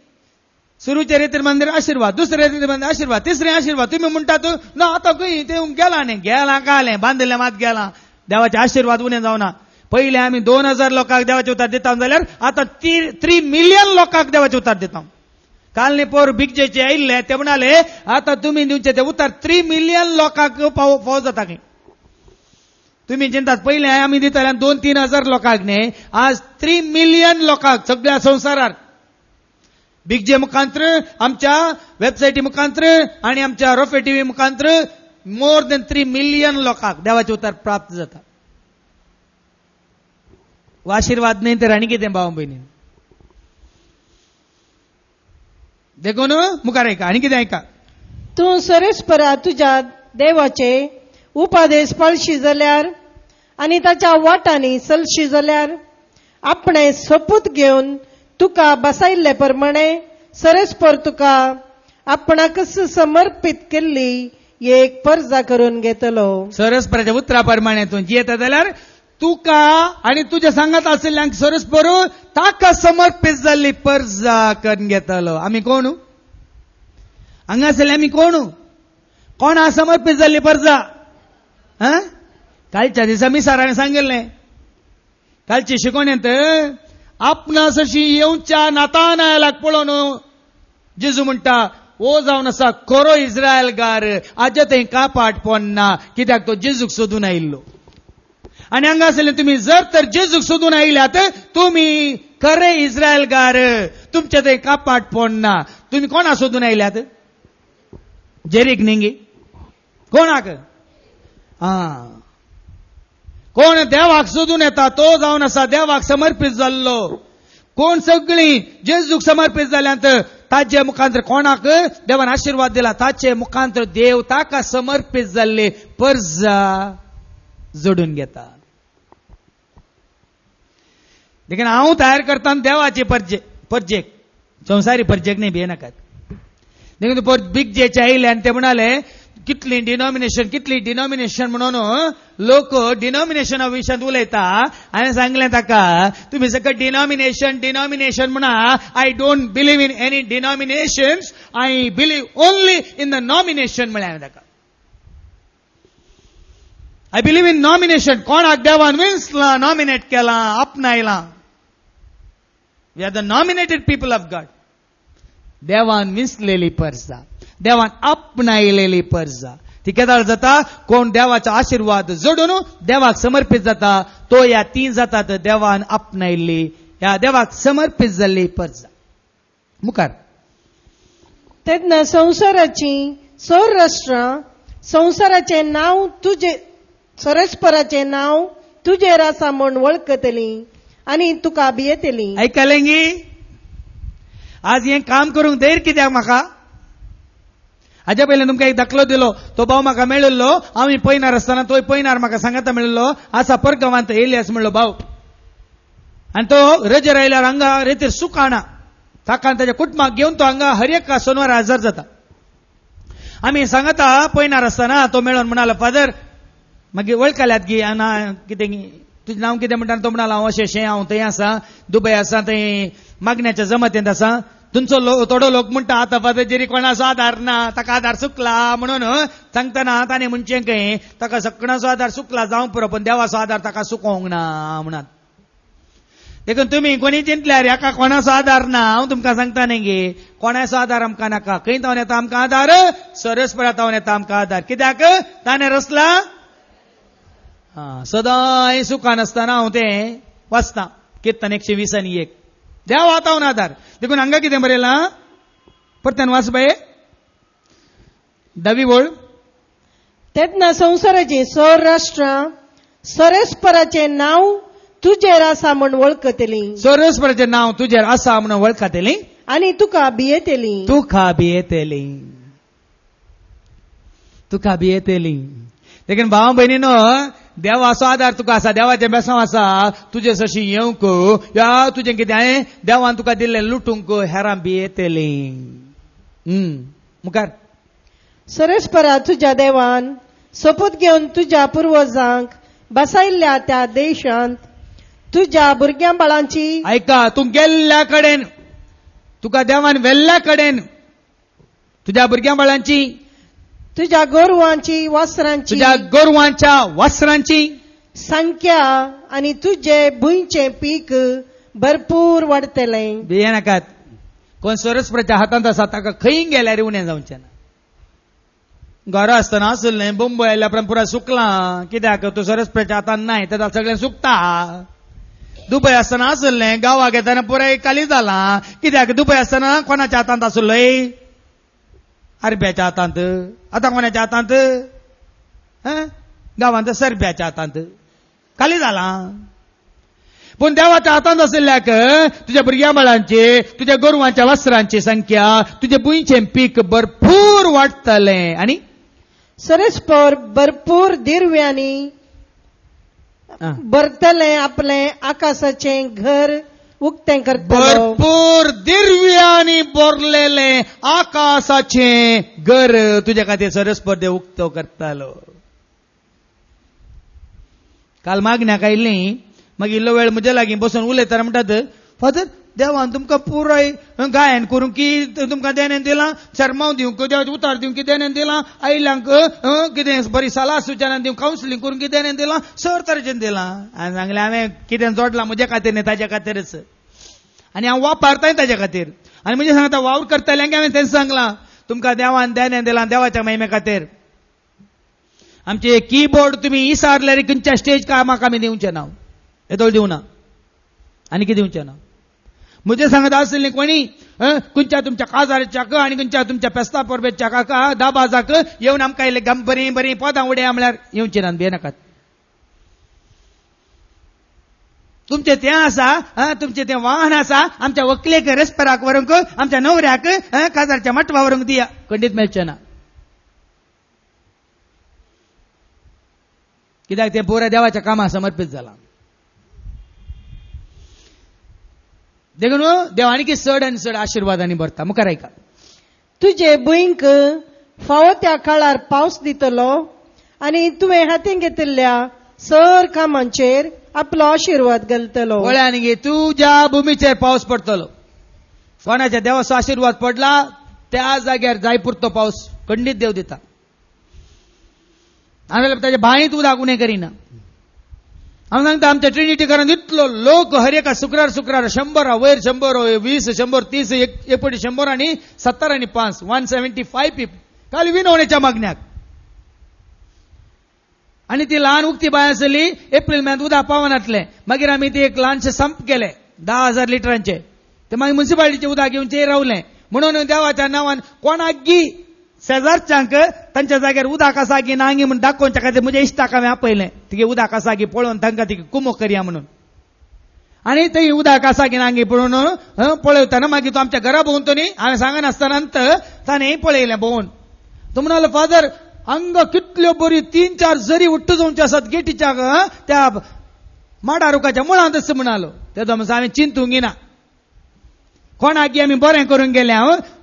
सुरूचे रेतीर मंदिर आशिर्वाद, दुसरे रेतीर मंदिर आशिर्वाद, तिसरे आशिर्वाद. तुम्ही म्हणटात ना आतां खंय ते गेला न्ही, गेला कालें बांदिल्लें मात गेलां. देवाचे आशिर्वाद उणें जावना. पयलीं आमी 2000 लोकांक देवाचें उतर दिता जाल्यार आतां 3 मिलियन लोकांक देवाचें उतर दिता. काल न्ही पोर बिगजेचे आयिल्ले ते म्हणाले आतां तुमी दिवचें तें उतर 3 मिलियन लोकांक फाव जाता खंय. तुम्ही चिंतात पयलीं आमी दिताले 2-3 हजार लोकांक न्ही, आज 3 मिलियन लोकांक सगळ्या संवसारांत बिगजे मुखांतर, आमच्या वेबसायटी मुखांतर आनी आमच्या रोफे टीव्ही मुखांतर मोर देन 3 मिलियन लोकांक देवाचें उतर प्राप्त जाता. आशिर्वाद न्ही तर आनी कितें भाव भयणी. देखून मुखार ऐका आनी कितें ऐका. तूं सरेस्परा तुज्या देवाचे उपादेश पाळशी जाल्यार आनी ताच्या वाटांनी चलशी जाल्यार आपणे सोपूत घेवन तुका बसायल्ले प्रमाणे सरेस्पर तुका आपणाकच समर्पित केल्ली एक पर्जा करून घेतलो. सरेस्पराच्या उतरा प्रमाणे तूं जियेता जाल्यार तुका आनी तुज्या सांगात आशिल्ल्यांक सरेस्पर ताका समर्पीत जाल्ली पर्जा करून घेतलो. आमी कोण हांगा आसले, आमी कोणा समर्पीत जाल्ली पर्जा. कालच्या दिसा मिसारांनी सांगिल्लें, कालची शिकवणेंत आपणास अशी येवच्या नातानायलाक पळोवन जेजू म्हणटा ओ जावन आसा खरो इस्रायलकार, आजे थंय कापाट पोन्ना, कित्याक तो जेजूक सोदून आयिल्लो. आनी हांगा आसले तुमी जर तर जेजूक सोदून आयल्यात तुमी खरे इस्रायलकार, तुमचे थंय कापाट पोन्ना. तुमी कोणा सोदून आयल्यात? जेरीक न्ही कोणाक? कोण देवाक सोदून येता तो जावन आसा देवाक समर्पीत जाल्लो. कोण सगळीं जेजूक समर्पीत जाल्यांत ताचे मुखांतर कोणाक देवान आशीर्वाद दिला ताचे मुखांतर देव ताका समर्पित जाल्ले पर्जा जोडून घेता. देखीन हांव तयार करता देवाचे परजेक संवसारी परजेक नाही भियेनाकात. देखीन बिगजेचे आयले आनी ते म्हणाले कितली डिनॉमिनेशन म्हणून लोक डिनॉमिनेशना विशयात उलयता. हांवें सांगलें ताका तुम्ही सकट डिनॉमिनेशन म्हणा. I don't believe in any denominations, I believe only in the nomination म्हळें हांवें ताका. I believe in nomination. कोणाक देवान विंसला नॉमिनेट केला आपणायला. We are the nominated people of God. देवान विंसलेली पर्जा, देवान आपणायलेली पर्जा ती केदार जाता कोण देवाचा आशीर्वाद जोडून देवाक समर्पित जाता तो या तीन जातात देवान आपणायल्ली या देवाक समर्पित जाल्ली पर्जा. मुखार तेन्ना संवसाराची सर राष्ट्रां संवसाराचे नांव तुजे सरस्पराचे नांव तुजेर आसा म्हूण वळखतली आनी तुका भियेतली. आयकलें गी आज हें काम करूंक धैर्य कित्याक म्हाका. हाज्या पयलीं तुमकां एक दाखलो दिलो. तो भाव म्हाका मेळिल्लो. हांव पयनार आसतना तो पयनार म्हाका सांगाता मेळिल्लो. आसा परगांवांत एलियास म्हणलो भाव. आनी तो रजर आयल्यार हांगा रेतीर सूख हाडा. ताका आनी ताच्या कुटुंबाक घेवन तो हांगा हर एक सोनवार हजर जाता. आमी सांगता पयनार आसतना तो मेळोन म्हणालो फादर मागीर वळखल्यात गी कितें तुजें नांव कितें म्हणटा. तो म्हणालो हांव अशें हांव थंय आसा दुबय आसा थंय मागण्याच्या जमातेंत आसा. तुमचो थोडो लोक म्हणटा आतां फादर जरी कोणाचो आधार ना ताका आधार चुकला म्हणून सांगतना ताणें म्हणचें खंय ताका सगळ्याचो आधार चुकला जावं पुरो पण देवाचो आधार ताका चुकोवंक ना म्हणत. देखून तुमी कोणी चिंतल्यार हाका कोणाचो आधार ना. हांव तुमकां सांगता न्ही गे कोणाचो आधार आमकां नाका. खंय तावन येता आमकां आधार सरस्परा तावन येता आमकां आधार. कित्याक ताणें रचला सदांय सुखान आसतना हांव तें वाचतां किर्तन 120 देवा तावन आधार. देखून हांगा कितें बरयलां परतन वाच बाये 10वी ओळ. तेन्ना संवसाराची सर राष्ट्रां सरस्पराचे नांव तुजेर आसा म्हूण वळखतली. सरस्पराचें नांव तुजेर आसा म्हणून वळखतली आनी तुका भियेतली. तुका भियेतली. देखून भाव भयणीनो देवाचो आधार तुका आसा. देवाचें बेसांव आसा तुजे सशी येवंक या तुजें कितें देवान तुका दिल्लें लुटूंक हेरां भियेतली. मुखार सरस्परा तुज्या देवान सोपूत घेवन तुज्या पुर्वजांक बसयल्ल्या त्या देशांत तुज्या भुरग्यां बाळांची ऐका तूं गेल्ल्या कडेन तुका देवान वेल्ल्या कडेन तुज्या भुरग्यां बाळांची तुज्या गोरवांची वस्त्रांची तुज्या गोरवांच्या वस्त्रांची संख्या आनी तुजे भुंयचें पीक भरपूर वाडतलें. भियेनाकात. कोण सरस्पराच्या हातांत आसा ताका खंय गेल्यार उणें जावचें ना. घरा आसतना आसलें बोंब आयल्या उपरांत पुराय सुकलां. कित्याक तूं सरस्पराच्या हातांत नाय तें सगळें सुकता. दुबय आसतना आसलें गांवाक येताना पुराय खाली जालां. कित्याक दुबय आसतना कोणाच्या हातांत आसलोय आरब्याच्या हातांत. आतां कोणाच्या हातांत गांवांत सरब्याच्या हातांत खाली जालां. पूण देवाच्या हातांत आशिल्ल्याक तुज्या भुरग्यां बाळांची तुज्या गोरवांच्या वस्त्रांची संख्या तुजें भुंयचें पीक भरपूर वाडटलें. आनी सरस्पर भरपूर दिरव्यांनी भरतलें आपलें आकाशाचें घर उक्तें करतलो. भरपूर दिव्यांनी भरलेलें आकाशाचें घर तुजे खातीर सरस्पर देव उक्तो करतालो. काल मागण्याक आयिल्लीं मागीर इल्लो वेळ म्हजे लागीं बसून उलयतना म्हणटात फादर देवान तुमकां पुराय गायन करूंक की तुमकां देणें दिलां. शर्माव दिवंक उतार दिवंक देणें दिलां. आयल्यांक कितें बरी सलाह सुचना दिवंक कावन्सिलींग करूंक देणें दिलां. सर तरेचें दिलां. हांवें सांगलें हांवें कितें जोडलां म्हजे खातीर न्ही ताचे खातीरच आनी हांव वापरताय ताचे खातीर. आनी म्हणजे सांगता वावर करतल्यांक हांवें तेंच सांगलां तुमकां देवान देणें दिलां देवाच्या महिमे खातीर. आमचे कीबोर्ड तुमी इसारल्यार खंयच्या स्टेज कामाक आमी दिवचे ना. येदोळ दिवना आनी कितें दिवचें ना. म्हजें सांगता आसलें कोणी खंयच्या तुमच्या काजाराच्याक आनी खंयच्या तुमच्या पेस्ता परबेच्या काका दाबाजाक येवन आमकां इल्लें बरीं बरीं पदां उडया म्हळ्यार येवचें ना भियेनाकात. तुमचे तें आसा, तुमचे तें वाहन आसा, आमच्या व्हंकलेक रेस्पेराक व्हरूंक, आमच्या न्हवऱ्याक काजारच्या मटवा व्हरूंक दिया. खंडीत मेळचें ना. कित्याक ते पुऱ्या देवाच्या कामाक समर्पीत जाला. देखून देव आणखी चड आनी चड आशिर्वादांनी भरता. मुखार ऐका. तुजे भुंयक फावो त्या काळार पावस दितलो आनी तुवें हातीन घेतिल्ल्या सर कामांचेर आपलो आशिर्वाद घालतलो. वळ्यान गे तुज्या भुमीचेर पावस पडटलो. कोणाच्या देवाचो आशिर्वाद पडला त्या जाग्यार जाय पुरतो पावस खंडीत देव दिता. हांवें ताच्या भांयत उदक उणें करिना. हांव सांगता आमच्या ट्रिनिटी घरांत इतलो लोक हर एका शुक्रार 100 वयर 100 20 100 30 एकपटी 100 आनी 70 आनी 5 175 पीप खाली विनवणेच्या मागण्याक. आनी ती ल्हान उक्ती बाय आसली. एप्रील म्हयन्यांत उदक पावनातलें. मागीर आमी ती एक ल्हानशें संप केलें 10,000 लिटरांचें. ते मागीर म्युनिसिपालिटीचें उदक घेवन ते रावलें. म्हणून देवाच्या नांवान कोणाक गी शेजारच्यांक तांच्या जाग्यार उदक आसा की ना गी म्हूण दाखोवच्या खातीर म्हज्या इश्टाक हांवें आपयलें. तिगे उदक आसा की पळोवन तांकां तिगे कुमो करया म्हणून. आनी थंय उदक आसा की ना गी पळोवन पळयतना मागीर तूं आमच्या घरा भोंवून तो न्ही हांवें सांगनासतना ताणें पळयलें भोंवून. तो म्हणलो फादर हांग कितल्यो बरी 3-4 जरी उट्ट जावच्यो आसात गेटीच्या त्या माडारुखाच्या मुळांत आसा म्हणालो. तेदो म्हणून हांवें चिंतूंक ना. कोणाक आमी बरें करूंक गेले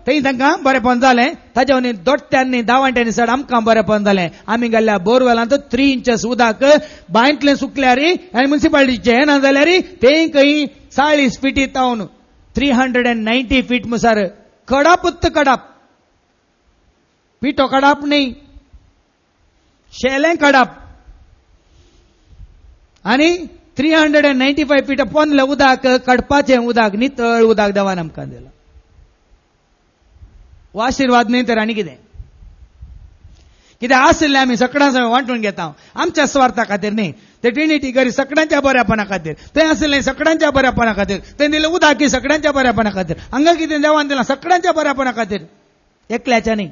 थंय तांकां बरेंपण जालें. ताच्या वनी दोट्ट्यांनी दावांट्यांनी सड आमकां बरेंपण जालें. आमी गेल्ल्या बोरवेलांत 3 इंचेस उदक बांयतलें सुकल्यार आनी म्युनिसिपालिटीचें हें ना जाल्यार तें खंय 40 फिटी तावन 390 फीट मुसार कडापूत कडाप. पिठो कडाप न्ही शेलें कडाप. आनी 395 फीट पोंदलें उदक कडपाचें उदक नितळ उदक देवान आमकां दिलां. हो आशिर्वाद न्ही तर आनी कितें. कितें आसलें आमी सगळ्यां सगळें वांटून घेता. आमच्या स्वार्था खातीर न्ही. ते ट्रिनिटी घरी सगळ्यांच्या बऱ्यापणा खातीर. थंय आसलें सगळ्यांच्या बऱ्यापणा खातीर. थंय दिलें उदक सगळ्यांच्या बऱ्यापणा खातीर. हांगा कितें देवान दिलां सगळ्यांच्या बऱ्यापणा खातीर एकल्याच्या न्ही.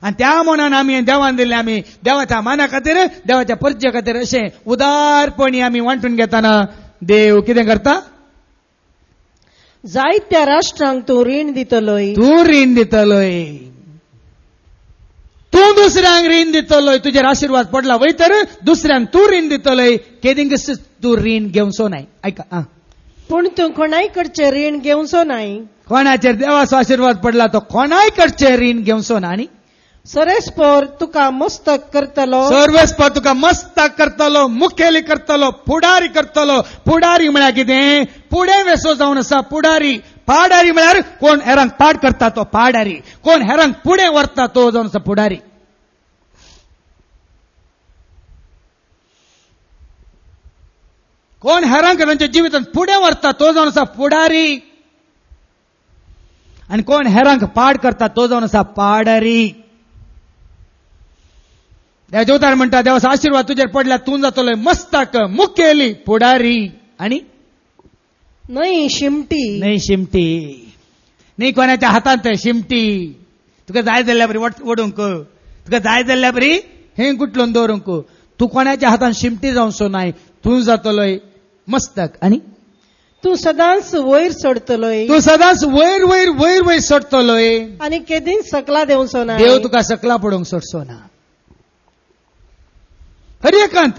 आनी त्या मनान आमी देवान दिल्लें आमी देवाच्या माना खातीर देवाच्या परजे खातीर अशें उदारपणी आमी वांटून घेतना देव कितें करता. जायत्या राष्ट्रांक तूं रीण दितलोय. तूं रीण दितलोय. तूं दुसऱ्यांक रीण दितलोय. तुजेर आशिर्वाद पडला वय तर दुसऱ्यांक तूं रीण दितलोय. केदींग तूं रीण घेवचो नाय. ऐका. पूण तूं कोणाय कडचें रीण घेवचो नाय. कोणाचेर देवाचो आशिर्वाद पडला तो कोणाय कडचें रीण घेवचो ना. आनी सर्वेस्पर तुका मस्तक करतलो. सर्वेस्पर तुका मस्तक करतलो. मुखेली करतलो. पुढारी करतलो. पुढारी म्हळ्यार कितें पुढे वेसो जावन आसा पुढारी. पाडारी म्हळ्यार कोण हेरांक पाड करता तो पाडारी. कोण हेरांक पुढे व्हरता तो जावन आसा पुढारी. कोण हेरांक तांच्या जिवितांत पुढे व्हरता तो जावन आसा पुढारी. आनी कोण हेरांक पाड करता तो जावन आसा पाडारी. देवतार म्हणटा देवाचो आशिर्वाद तुजेर पडल्यार तूं जातलोय मस्तक मुखेली पुढारी. आनी न्हय शिमटी. न्हय शिमटी. न्ही कोणाच्या हातांत शिमटी. तुका जाय जाल्ल्या बरी ओडूंक. तुका जाय जाल्ल्या बरी हें गुटलून दवरूंक. तूं कोणाच्या हातांत शिमटी जावचो नाय. तूं जातलोय मस्तक. आनी तूं सदांच वयर चडतलोय. तूं सदांच वयर वयर वयर वयर चडटलोय. आनी केदींच सकला देवचो ना. देव तुका सकला पडोवंक सोडचो ना. हर एकांत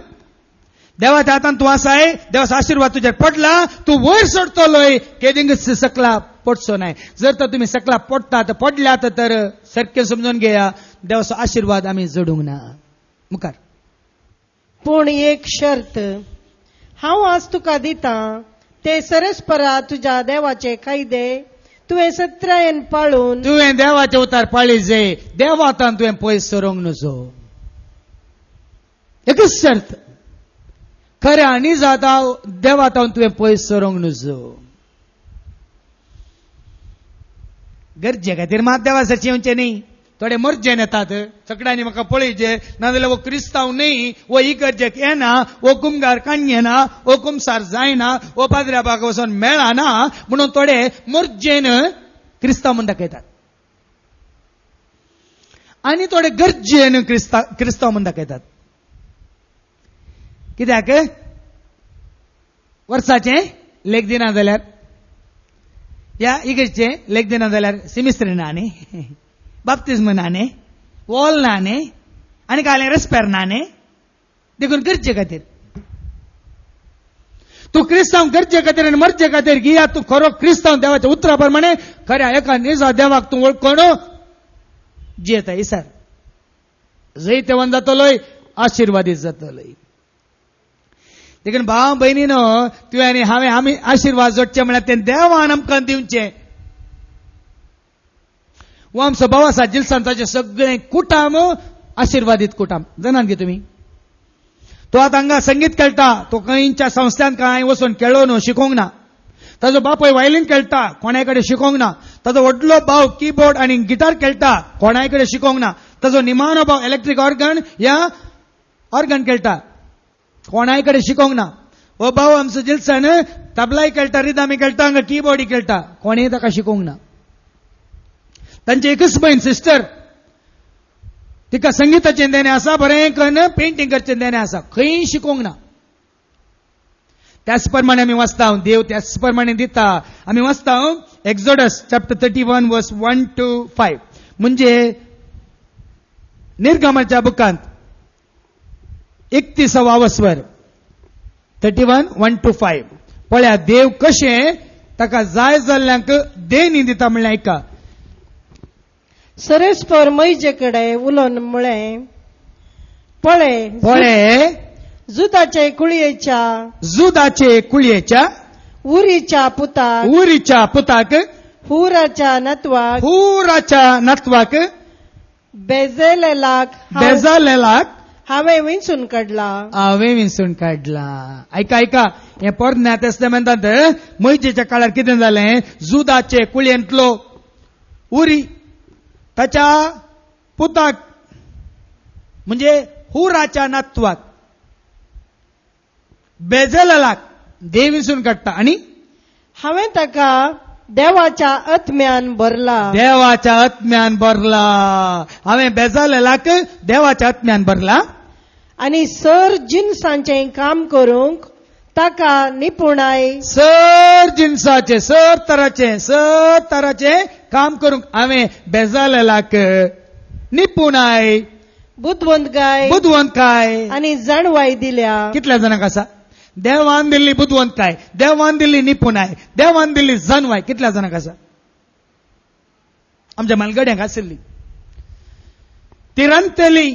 देवाच्या हातांत तूं आसाय. देवाचो आशिर्वाद तुजेर पडला. तूं वयर चडटलोय. केदींग सकला पडचो नाय. जर तर तुमी सकला पडटात पडल्यात तर सारकें समजून घेया देवाचो आशिर्वाद आमी जडूंक ना. मुखार. पूण एक शर्त हांव आज तुका दिता ते सरस्परा तुज्या देवाचे कायदे तुवें सत्रायेन पाळून. तुवें देवाचे उतार पाळी जे देवातान तुवें पयस सरोंक नजो. एकच शर्त. खऱ्या आनी जाता देवातान तुवें पयस सरोंक नजो. गरजे खातीर मात देवासाची येवचें न्ही. थोडे मर्जेन येतात. सगळ्यांनी म्हाका पळयचे नाजाल्यार वो क्रिस्तांव न्ही वो इगर्जेक येना वो कुमगार काणयेना वो कुमसार जायना वो पाद्र्या बागा वचोन मेळना म्हणून थोडे मर्जेन क्रिस्तांव म्हूण दाखयतात. आनी थोडे गरजेन क्रिस्तांव म्हूण दाखयतात. कित्याक वर्साचे लेख दिना जाल्यार या इगर्जेचे लेख दिना जाल्यार सिमिस्त्री ना न्ही, बाप्तिस्म ना न्ही, वॉल ना न्ही, आनी काय रेस्पेर ना न्ही, देखून गरजे खातीर तू क्रिस्तांव गरजे खातीर आनी मरचे खातीर गिया तू खरो क्रिस्तांव देवाच्या उतरा प्रमाणे खऱ्या एका निजा देवाक तू वळखून जियेता इसर जंय तेवण जातलोय आशिर्वादीत जातलोय. देखून भाव भयणीनो तुवें आनी हांवें आमी आशिर्वाद जोडचे म्हळ्यार तें देवान आमकां दिवचें. वो आमचो भाव आसा जिल्सांताचें सगळें कुटाम आशिर्वादीत कुटाम. जाणात गे तुमी तो आतां हांगा संगीत खेळटा, तो खंयच्या संस्थांत कांय वचून खेळो न्हू, शिकोंक ना. ताजो बापूय वायलीन खेळटा, कोणाय कडेन शिकोंक ना. ताजो व्हडलो भाव कीबोर्ड आनी गिटार खेळटा, कोणाय कडेन शिकोंक ना. ताजो निमाणो भाव इलेक्ट्रीक ऑर्गन या ऑर्गन खेळटा, कोणाय कडेन शिकोंक ना. हो भाव आमचो जिल्सान तबलाय खेळटा, रिदामी खेळटा, हांगा कीबोर्डय खेळटा, कोणेय ताका शिकोंक ना. तांची एकच भयण सिस्टर, तिका संगीताचें देणें आसा, बरें करून पेंटिंग करचें देणें आसा, खंय शिकोंक ना. त्याच प्रमाणे आमी वाचता, देव त्याच प्रमाणे दिता. आमी वाचता एक्झोडस चॅप्टर 31 वर्स 1 to 5 म्हणजे निर्गमाच्या बुकांत 31वा वस्वर 31 1 to 5 पळया देव कशें ताका जाय जाल्ल्यांक देणी दिता म्हणल्यार ऐका. सरेस्पर मैजेकडे उलोवन म्हळें, पळे जुदाचे कुळयेच्या उरीच्या पुताक हुराच्या नत्वाक बेजालेलाक हांवें विंचून काडला. ऐका हे पोरन्या तेस्तामेंतांत मैजेच्या काळार कितें जालें, जुदाचे कुळयेंतलो उरी ताच्या पुताक म्हणजे हुराच्या नातवाक बेजलेलाक देव विंचून काडटा आनी हांवें ताका देवाच्या आत्म्यान भरला. हांवें बेजालेलाक देवाच्या आत्म्यान भरला आनी सर जिन्सांचें काम करूंक ताका निपुणाय सर तराचे काम करूंक हांवें बेजालेलाक निपुणाय बुदवंतकाय आनी जाणवाय दिल्या. कितल्या जाणांक आसा? देवान दिल्ली बुदवंतकाय, देवान दिल्ली निपुणाय, देवान दिल्ली जाणवाय, कितल्या जाणांक आसा? आमच्या मालगड्यांक आशिल्ली. ती रांदतली,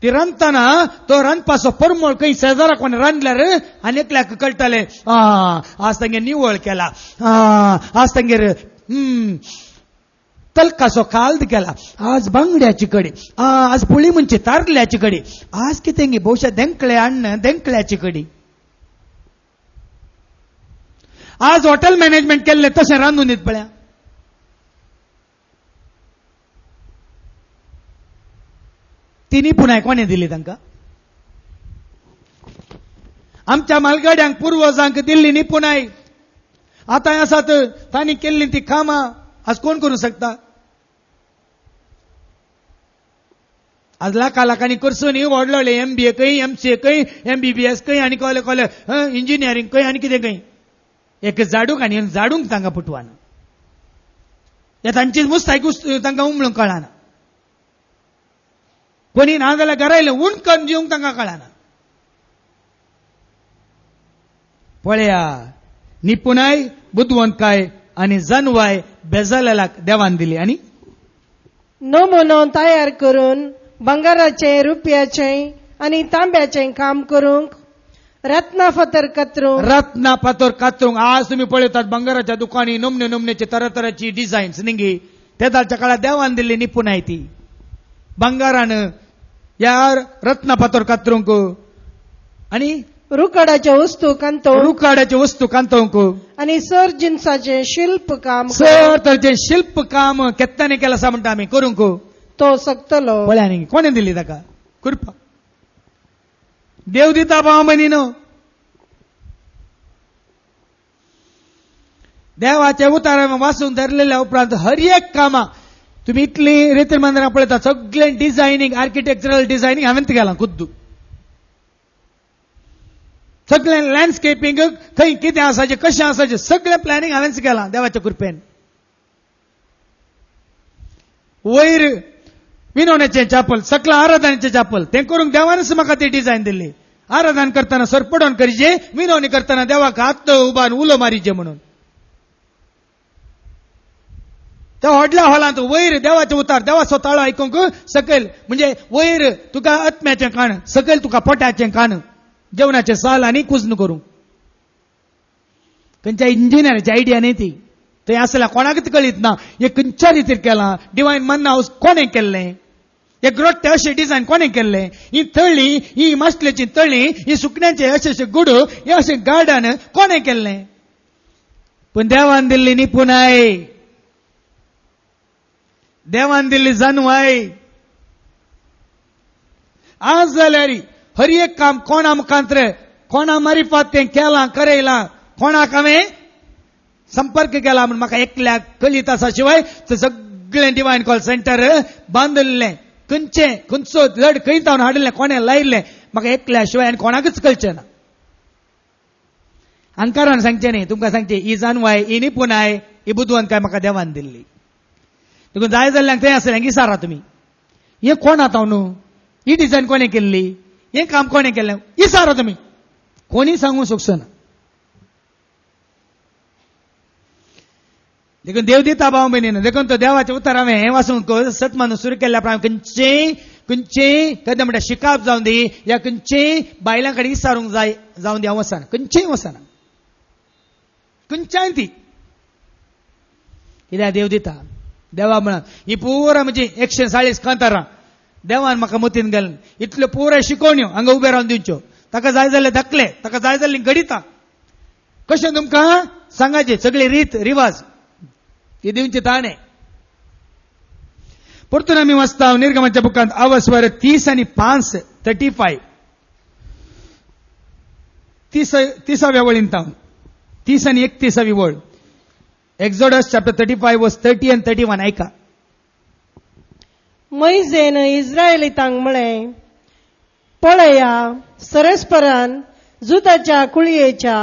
ती रांदतना तो रांदपाचो परमळ खंय शेजारा कोणी रांदल्यार आनी एकल्याक कळटले, आज तांगे निवळ केला, आज तांगेर तलकासो काल्द केला, आज बांगड्याची कडी, आज पुळी म्हणजे तारल्याची कडी, आज कितें भोवशा देंकळ्याची कडी. आज हॉटेल मॅनेजमेंट केल्ले तशें रांदून दित पळया. ती निपुणाय कोणे दिली तांकां? आमच्या मालगाड्यांक पुर्वजांक दिल्ली निपुणाय आतां आसात, तांणी केल्ली ती कामां आज कोण करूं शकता? आज लाखांनी करसून व्हडले व्हडले MBA खंय, MCA खंय, MBBS खंय, आनी कहले इंजिनियरींग खंय, आनी कितें खंय. एक झाडूक आनी झाडूंक तांकां पुटवाना. हे तांची मुस्तायक तांकां उमळूंक कळना. कोणी ना जाल्यार घरायले उणकन जिवंक तांकां कळना. पळया निपुणाय, बुदवंतकाय आनी जाणवाय बेजालेलाक देवान दिली. आनी नमुनो तयार करून बंगाराचे, रुपयाचे आनी तांब्याचें काम करूंक, रत्ना फातर कातरूंक. आज तुम्ही पळयतात बंगाराच्या दुकानी नमनेचे तरातराची डिझायन्स निंगी, तेदाच्या काळात देवान दिल्ली निपुणाय ती बंगारान या रत्ना फातर कातरूंक आनी रुखाडाचे वस्तू कांतोवंक आनी सर जिन्साचे शिल्प काम केत्ताने केला आसा म्हणटा आमी करूंक. तो सकतलो. पळया न्ही कोणे दिली ताका करपाक? देव दिता भाव भयणीनो. देवाचे उतार वाचून धरलेल्या उपरांत हर एक कामां तुम्ही इतली रेतीर मंदिरां पळयता, सगळे डिझायनिंग, आर्किटेक्चरल डिझायनिंग हांवें केलां खुद्द. सगळें लँडस्केपींग खंय कितें आसाचें कशें आसाचें सगळें प्लॅनिंग हांवेंच केलां देवाच्या कृपेन. वयर विनोवण्याचें चापल सकला आराधनाचें चापल तें करूंक देवानच म्हाका ती डिझायन दिल्ली. आराधन करतना सरपडोन करीचे, विनवणी करतना देवाक हात उबारून उलो मारीचे म्हणून. त्या व्हडल्या हॉलांत वयर देवाचे उतार देवाचो ताळो आयकूंक सकयल म्हणजे वयर तुका आत्म्याचें कान सकयल तुका पोटाचें कान जेवणाचें साल आनी कुजन करूंक. खंयच्या इंजिनियराची आयडिया न्ही ती. थंय आसल्या कोणाकच कळीत ना हे खंयच्या रितीर केलां. डिवायन मन्ना हाऊस कोणें केल्लें. हे ग्रोट्टे अशें डिझायन कोणें केल्लें. ही तळी ही मास्टलेची तळी ही सुकण्याचे अशें गुडू हे अशें गार्डन कोणें केल्लें. पूण देवान दिल्ली निपुणाय देवान दिल्ली जाणवाय. आज जाल्यार हर एक काम कोणा मुखांतर कोणा मारिफात तें केलां करयलां कोणाक हांवें संपर्क केला म्हूण म्हाका एकल्याक कळीत आसा शिवाय सगळें डिवायन कॉल सेंटर बांदलें खंयचो लड खंय तावन हाडिल्लें कोणें लायिल्लें म्हाका एकल्या शिवाय आनी कोणाकच कळचें ना. अंकारान सांगचें न्ही तुमकां सांगचें ही जाणवाय ही निपुणाय ही बुदवंतकाय म्हाका देवान दिल्ली. देखून जाय जाल्ल्यांक थंय आसल्यांक विचारा तुमी हें कोण आतां न्हू ही डिझायन कोणें केल्ली हें काम कोणें केल्लें विचारा तुमी कोणी सांगूंक शकचो ना. देखून देव दिता भाव भयणीन देखून तो देवाचें उतर हांवें हें वाचूंक सतमान सुरू केल्ल्या प्रमाणे खंयचेय कदें म्हणटा शिकाप जावं दी या खंयचेय बायलां कडेन विचारूंक जाय जावं दी हांव वचना खंयचेय वचना खंयच्याय ती. कित्याक देव दिता देवा म्हणा ही पुरा म्हणजे 140 कांतारां देवान म्हाका मतीन घालून इतल्यो पुराय शिकोवण्यो हांगा उबे रावन दिवच्यो. ताका जाय जाल्ले धाकले ताका जाय जाल्ली गणितां कशें तुमकां सांगायचें सगळी रीत रिवाज हे दिवचे ताणे. परतून आमी वाचता निर्गमाच्या बुकांत आवस्वर 30 आणि 5 35 30व्या वळीन तावन 30 आणि 31वी वळ. एक्झोडस चॅप्टर 35 वर्स 30 and 31 ऐका. मैजेन इस्रायलितांक म्हळें पळया सरस्परान जुदाच्या कुळयेच्या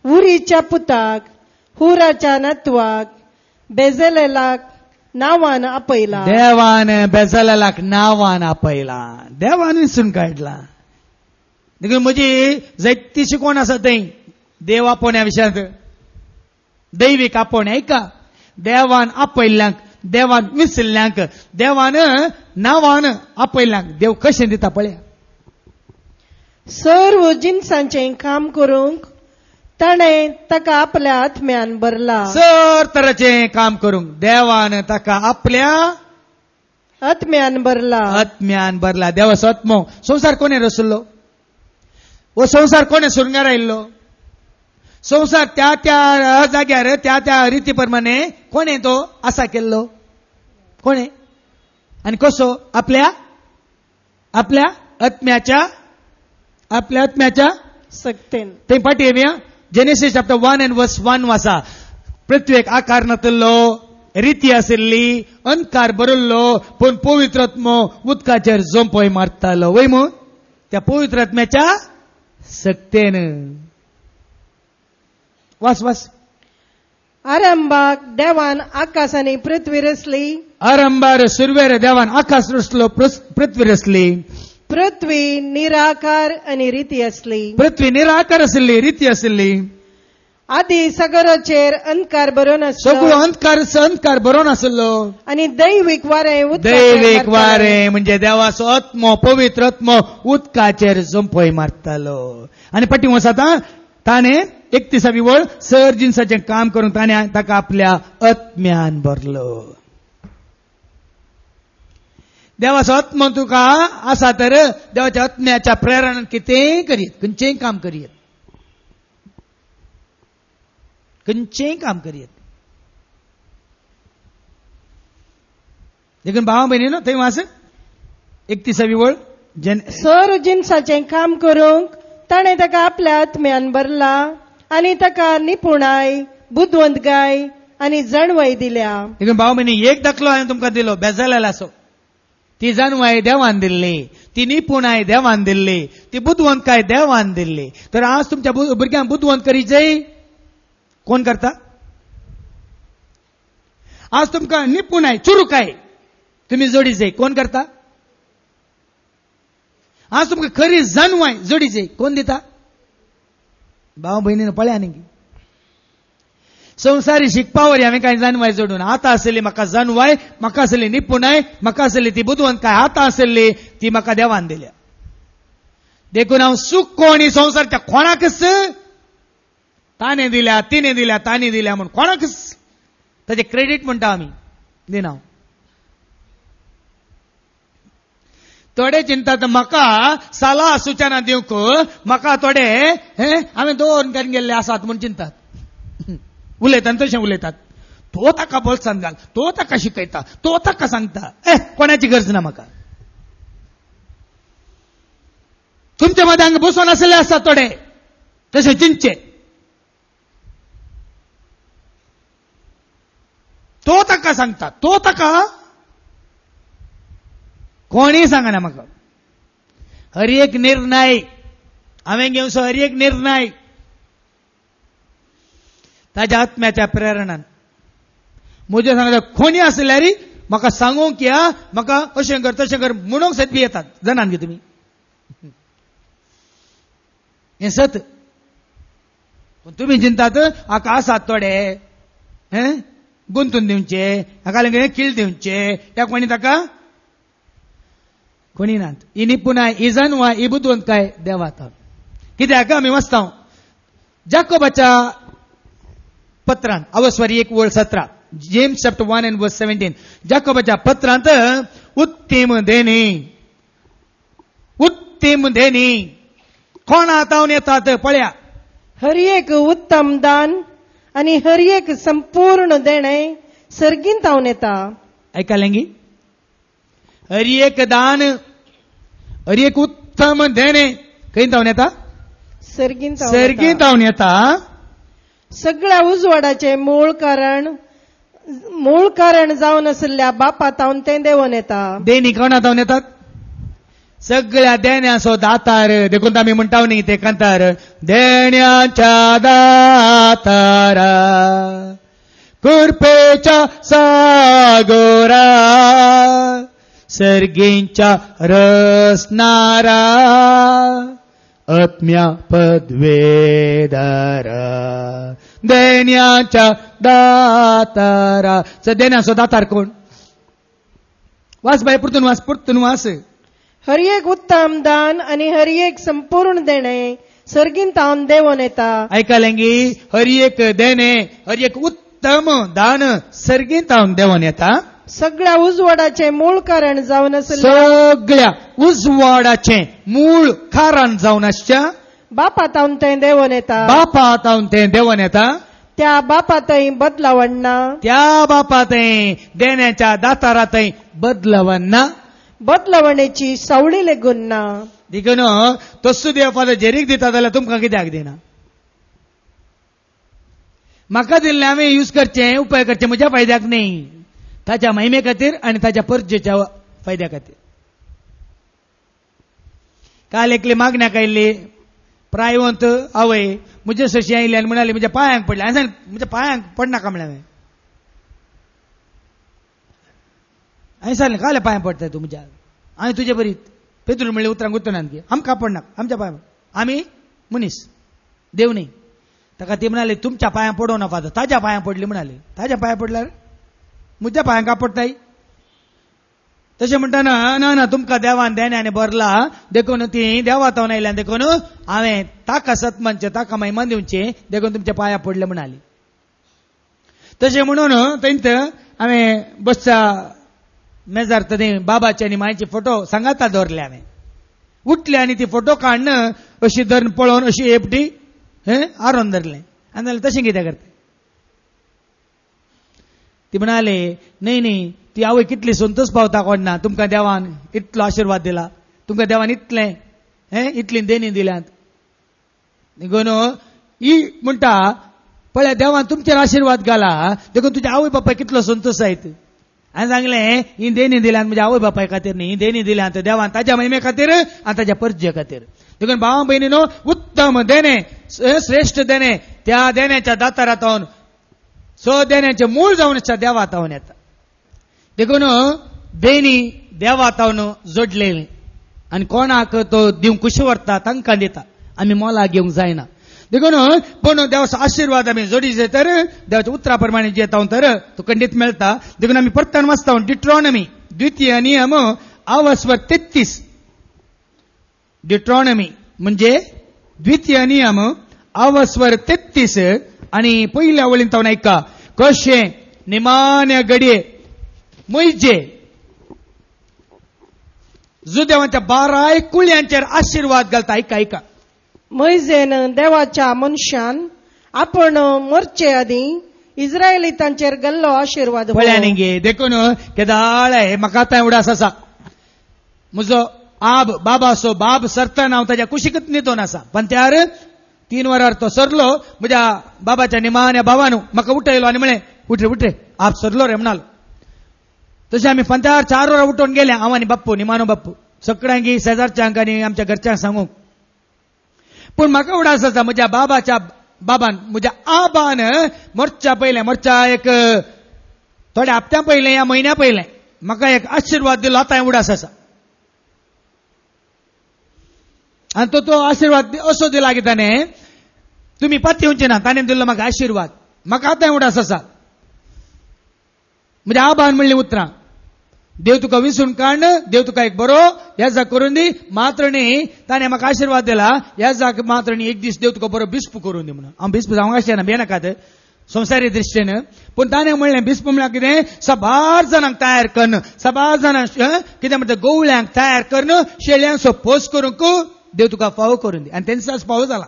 उरीच्या पुताक हुराच्या नातवाक बेजलेलाक नावान आपयला. देवान बेजलेलाक नावान आपयला देवान विसरून काडला. देखून म्हजी जायती शिकवण आसा थंय देव आपोवण्या विशयांत दैवीक आपोवणें ऐका. देवान आपयल्ल्यांक देवान विसरल्ल्यांक देवान नावान आपयल्ल्यांक देव कशें दिता पळया. सर्व जिन्सांचें काम करूंक ताणें ताका आपल्या आत्म्यान भरला. सर तराचें काम करूंक देवान ताका आपल्या आत्म्यान भरला. आत्म्यान भरला. देवाचो आत्मो संवसार कोणें रचल्लो वो संवसार कोणें सुरंगार आयिल्लो संवसार त्या त्या जाग्यार त्या त्या रिती प्रमाणे कोणें तो आसा केल्लो कोणें आनी कसो आपल्या आपल्या आत्म्याच्या सक्तेन. थंय फाटी येवया जेनेसीस चॅप्टर 1 and verse 1 वाचा. पृथ्वेक आकार नातिल्लो रिती आशिल्ली अंधकार भरिल्लो पूण पवित्र आत्मो उदकाचेर जोंपोय मारतालो वय मू त्या पवित्र आत्म्याच्या सक्तेन. वास आरंभाक देवान आकाश आनी पृथ्वी रचली. आरंभार सुरवेर देवान आकाश रचलो पृथ्वी रचली. पृथ्वी निराकार आनी रिती आसली. पृथ्वी निराकार आशिल्ली रिती आशिल्ली. आदी सागराचेर अंधकार बरो नासलो. सगळो अंधकार बरो नासलो आनी दैवीक वारें दैवीक वारें म्हणजे देवाचो आत्मो पवित्र आत्मो उदकाचेर जोंपोय मारतालो. आनी फाटीं वचता ताणें 31वी वळ सर जिन्साचें काम करून ताणें ताका आपल्या आत्म्यान भरलो. देवाचो आत्मो तुका आसा तर देवाच्या आत्म्याच्या प्रेरणान कितेंय करीत खंयचेंय काम करीत खंयचेंय काम करीत. देखून भावा भयणीनो थंय वाच 31वी वळ. सर जिन्साचें काम करूंक ताणें ताका आपल्या आत्म्यान भरला आनी ताका निपुणाय बुदवंतकाय आनी जणवय दिल्या. देखून भावा भयणी एक दाखलो हांवें तुमकां दिलो बेजालेलाचो ती जाणवाय देवान दिल्ली, ती निपुणाय देवान दिल्ली, ती बुद्धवंत काय देवान दिल्ली. तर आज तुमच्या भुरग्यांक बुद्धवंत करीचंय कोण करता? आज तुमका निपुणाय चुरुकाय तुम्ही जोडीचंय कोण करता? आज तुमका खरी जाणवाय जोडीचंय कोण दिता? भाव बहिणीनं पळ्या न्ही. संसारी शिकपावर हांवें काय जाणवाय जोडून आतां आसली म्हाका जाणवाय, म्हाका आसली निपुणाय, म्हाका आसली ती बुद्धवंत काय आतां आसली ती म्हाका देवान दिल्या. देखून हांव सुख कोणी संसारच्या कोणाकच ताणे दिल्या, तिने दिल्या, ताणी दिल्या म्हणून कोणाकच ताचे क्रेडिट म्हणटा आमी दिना. थोडे चिंतात म्हाका सल्ला सुचना दिवंक, म्हाका थोडे हांवें 2 करून गेल्ले आसात म्हूण चिंतात. उलयतात तशें उलयतात. तो ताका बोल्सांत घाल, तो ताका शिकयता, तो ताका सांगता. कोणाची गरज ना म्हाका. तुमच्या मध्ये हांगा बसून आसले आसात थोडे तशें चिंतचे. तो ताका सांगता, तो ताका कोणी सांगना म्हाका. हर एक निर्णय हांवें घेवचो, हर एक निर्णय ताच्या आत्म्याच्या प्रेरणान. म्हज्या सांगता कोणी आसल्यार म्हाका सांगूंक या, म्हाका अशें कर तशें कर म्हणूंक सद्दी येतात. जाणान गे तुमी हें सत. तुमी चिंतात हाका आसात थोडे गुंतून दिवचे, हाका लागून किल दिवचे, त्या कोणी ताका कोणी नात. ही निपुणाय, ही जाणवाय, ही बुद्धवंत काय देवात. कित्याक आमी वाचता जाकोबाच्या पत्रांत अवस्वारी 1:17 जेम्स चॅप्टर 1 and verse 17. जाकोबाच्या पत्रांत उत्तम देणी कोण हातावन येतात पळया. हर एक उत्तम दान आणि हर एक संपूर्ण देणे सर्गीन तावन येता. ऐकालें गी. हर एक दान, हर एक उत्तम देणे खंय तावन येता? सर्गीन तावन येता. सगळ्या उजवाडाचे मूळ कारण जावन आसल्या बापा तावन ते देवून येता. देणी कोणा तावन येतात? सगळ्या देण्याचो दातार. देखून आमी म्हणटा न्ही ते कांतार, देण्याच्या दातारा कृपेच्या सागोरा सर्गींच्या रसनारा आत्म्या पदवेदारा देण्याच्या दातारा. देण्याचो दातार कोण? वास बाय परतून वास. हर एक उत्तम दान आणि हर एक संपूर्ण देणे सर्गीन तावन देवून येता. ऐकालें गी. हर एक देणे, हर एक उत्तम दान सर्गीन तावन देवून येता. सगळ्या उजवाडाचे मूळ कारण जावन आसल्या, सगळ्या उजवाडाचे मूळ कारण जावन आसच्या बापा तावन ते देवून येता. बापा तावन ते देवून येता. त्या बापातय बदलावण ना. त्या बापातय देण्याच्या दातारातय बदलावण ना. बदलावणेची सावळी लेगून ना. देखून तसो देवपाचो जेरीक दिता जाल्यार तुमकां कित्याक दिना? म्हाका दिल्ले हांवें यूज करचे, उपाय करचे म्हज्या फायद्याक न्ही, ताच्या महिमे खातीर आणि ताच्या परजेच्या फायद्या खातीर. काल एकली मागण्याक आयिल्ली प्रायवंत आवय म्हजे सशी आयिल्ली आनी म्हणाली म्हज्या पांयांक पडले. हांवें सांगलें म्हज्या पांयांक पडनाका म्हळें. हांवें सांगलें काले पांय पडटाय तूं म्हज्या? हांवें तुजे बरी पेद्रूल म्हणलें उतरांक उत्तरान घे. आमकां पडनाका, आमच्या पांय आमी मनीस, देव न्ही. ताका ती म्हणाली तुमच्या पांयां पडों नाका, ताज्या पांयां पडली म्हणाली. ताज्या पांयां पडल्यार म्हज्या पांयांक पडटाय? तशें म्हणटाना ना तुमकां देवान देण्याने भरला. देखून ती देवा तावन आयल्यान देखून हांवें ताका सत्मानचें ताका महिमान दिवचें देखून तुमच्या पांयां पडले म्हणाली. तशें म्हणून थंयत हांवें बसच्या मेजार थंय बाबाचे आनी मायेचे फोटो सांगाता दवरले. हांवें उठले आनी ती फोटो काडन अशी धरून पळोवन अशी एपटी आरोन धरलें. आनी जाल्यार तशें कितें करता? ती म्हणाले न्ही ती आवय कितली संतोष पावता कोणना. तुमकां देवान इतलो आशिर्वाद दिला, तुमकां देवान इतली देणी दिल्यात. देखून ही म्हणटा पळय देवान तुमचेर आशिर्वाद घाला, देखून तुज्या आवय बापाय कितलो संतोश जायत. आणि सांगले ही देणी दिल्या म्हणजे आवय बापाय खातीर न्ही, ही देणी दिल्या देवान ताज्या महिमे खातीर आणि ताज्या परजे खातीर. देखून भावा बहिणीनो, उत्तम देणे, श्रेष्ठ देणे त्या देण्याच्या दातारात हावन देण्याचे मूळ जावन देवात हावन येता. देखून देणी देवात हावन जोडलेले आणि कोणाक तो दिवंक कुशी व्हरता तांकां दिता, आमी मोला घेवंक जायना. देखून पण देवाचो आशीर्वाद आमी जोडीचे तर देवाच्या उतरा प्रमाणे जेता तर तो खंडीत मेळटा. देखून आमी परतन वाचता डिट्रॉनॉमी 2 नियम 33. डिट्रॉनॉमी म्हणजे 2 नियम 33 आणि पहिल्या वळीन तावन ऐका. कशे निमान्या घडये मोइजे जो देवाच्या 12 कुळ्यांचेर आशीर्वाद घालता. ऐका. मोइजेन देवाच्या मनशान आपण मरचे आदी इस्रायलितांचेर गल्लो आशीर्वाद पळ्यांनी गे. देखून केदाळ हे म्हाका आतां एवढाच आसा. म्हजो बाबा असो, बाब सरतना हांव ताच्या कुशीकच न्हिदोन आसा. पण त्यार 3 वरार तो सरलो. म्हज्या बाबाच्या निमाण्या भावान म्हाका उठयलो आनी म्हळें उठरे आप सरलो रे म्हणालो. तशें आमी पंचार 4 वरां उठोन गेले, हांव आनी बाप्पू, निमानो बाप्पू, सगळ्यांक शेजारच्यांक आनी आमच्या घरच्यांक सांगूंक. पूण म्हाका उडास आसा म्हज्या बाबाच्या बाबान, म्हज्या आबान मरच्या एक थोड्या हप्त्या पयलें या म्हयन्या पयलें म्हाका एक आशीर्वाद दिलो. आतां उडास आसा. आणि तो आशीर्वाद असो दिला की ताणे तुम्ही पाती येवचे ना, ताणें दिल्लो म्हाका आशीर्वाद. म्हाका आतां उडास आसा. म्हणजे आबान म्हणली उतरां, देव तुका विसरून काड, देव तुका एक बरो येजा करून दी. मात्र न्ही ताणें म्हाका आशीर्वाद दिला येजाक मात्र न्ही एक दीस देव तुका बरो बिस्प करून दी म्हणून. हांव बिस्प जावंक आसचें ना बेनाकात संवसारी दृश्टेन. पूण ताणें म्हणलें बिस्प म्हळ्यार कितें, सबार जाणांक तयार करन, सबार जाणांक कितें म्हणटा गवळ्यांक तयार करन, शेळ्यांक सोपोज करूंक देव तुका फावो करून दी. आनी तेंचाच फावो जाला.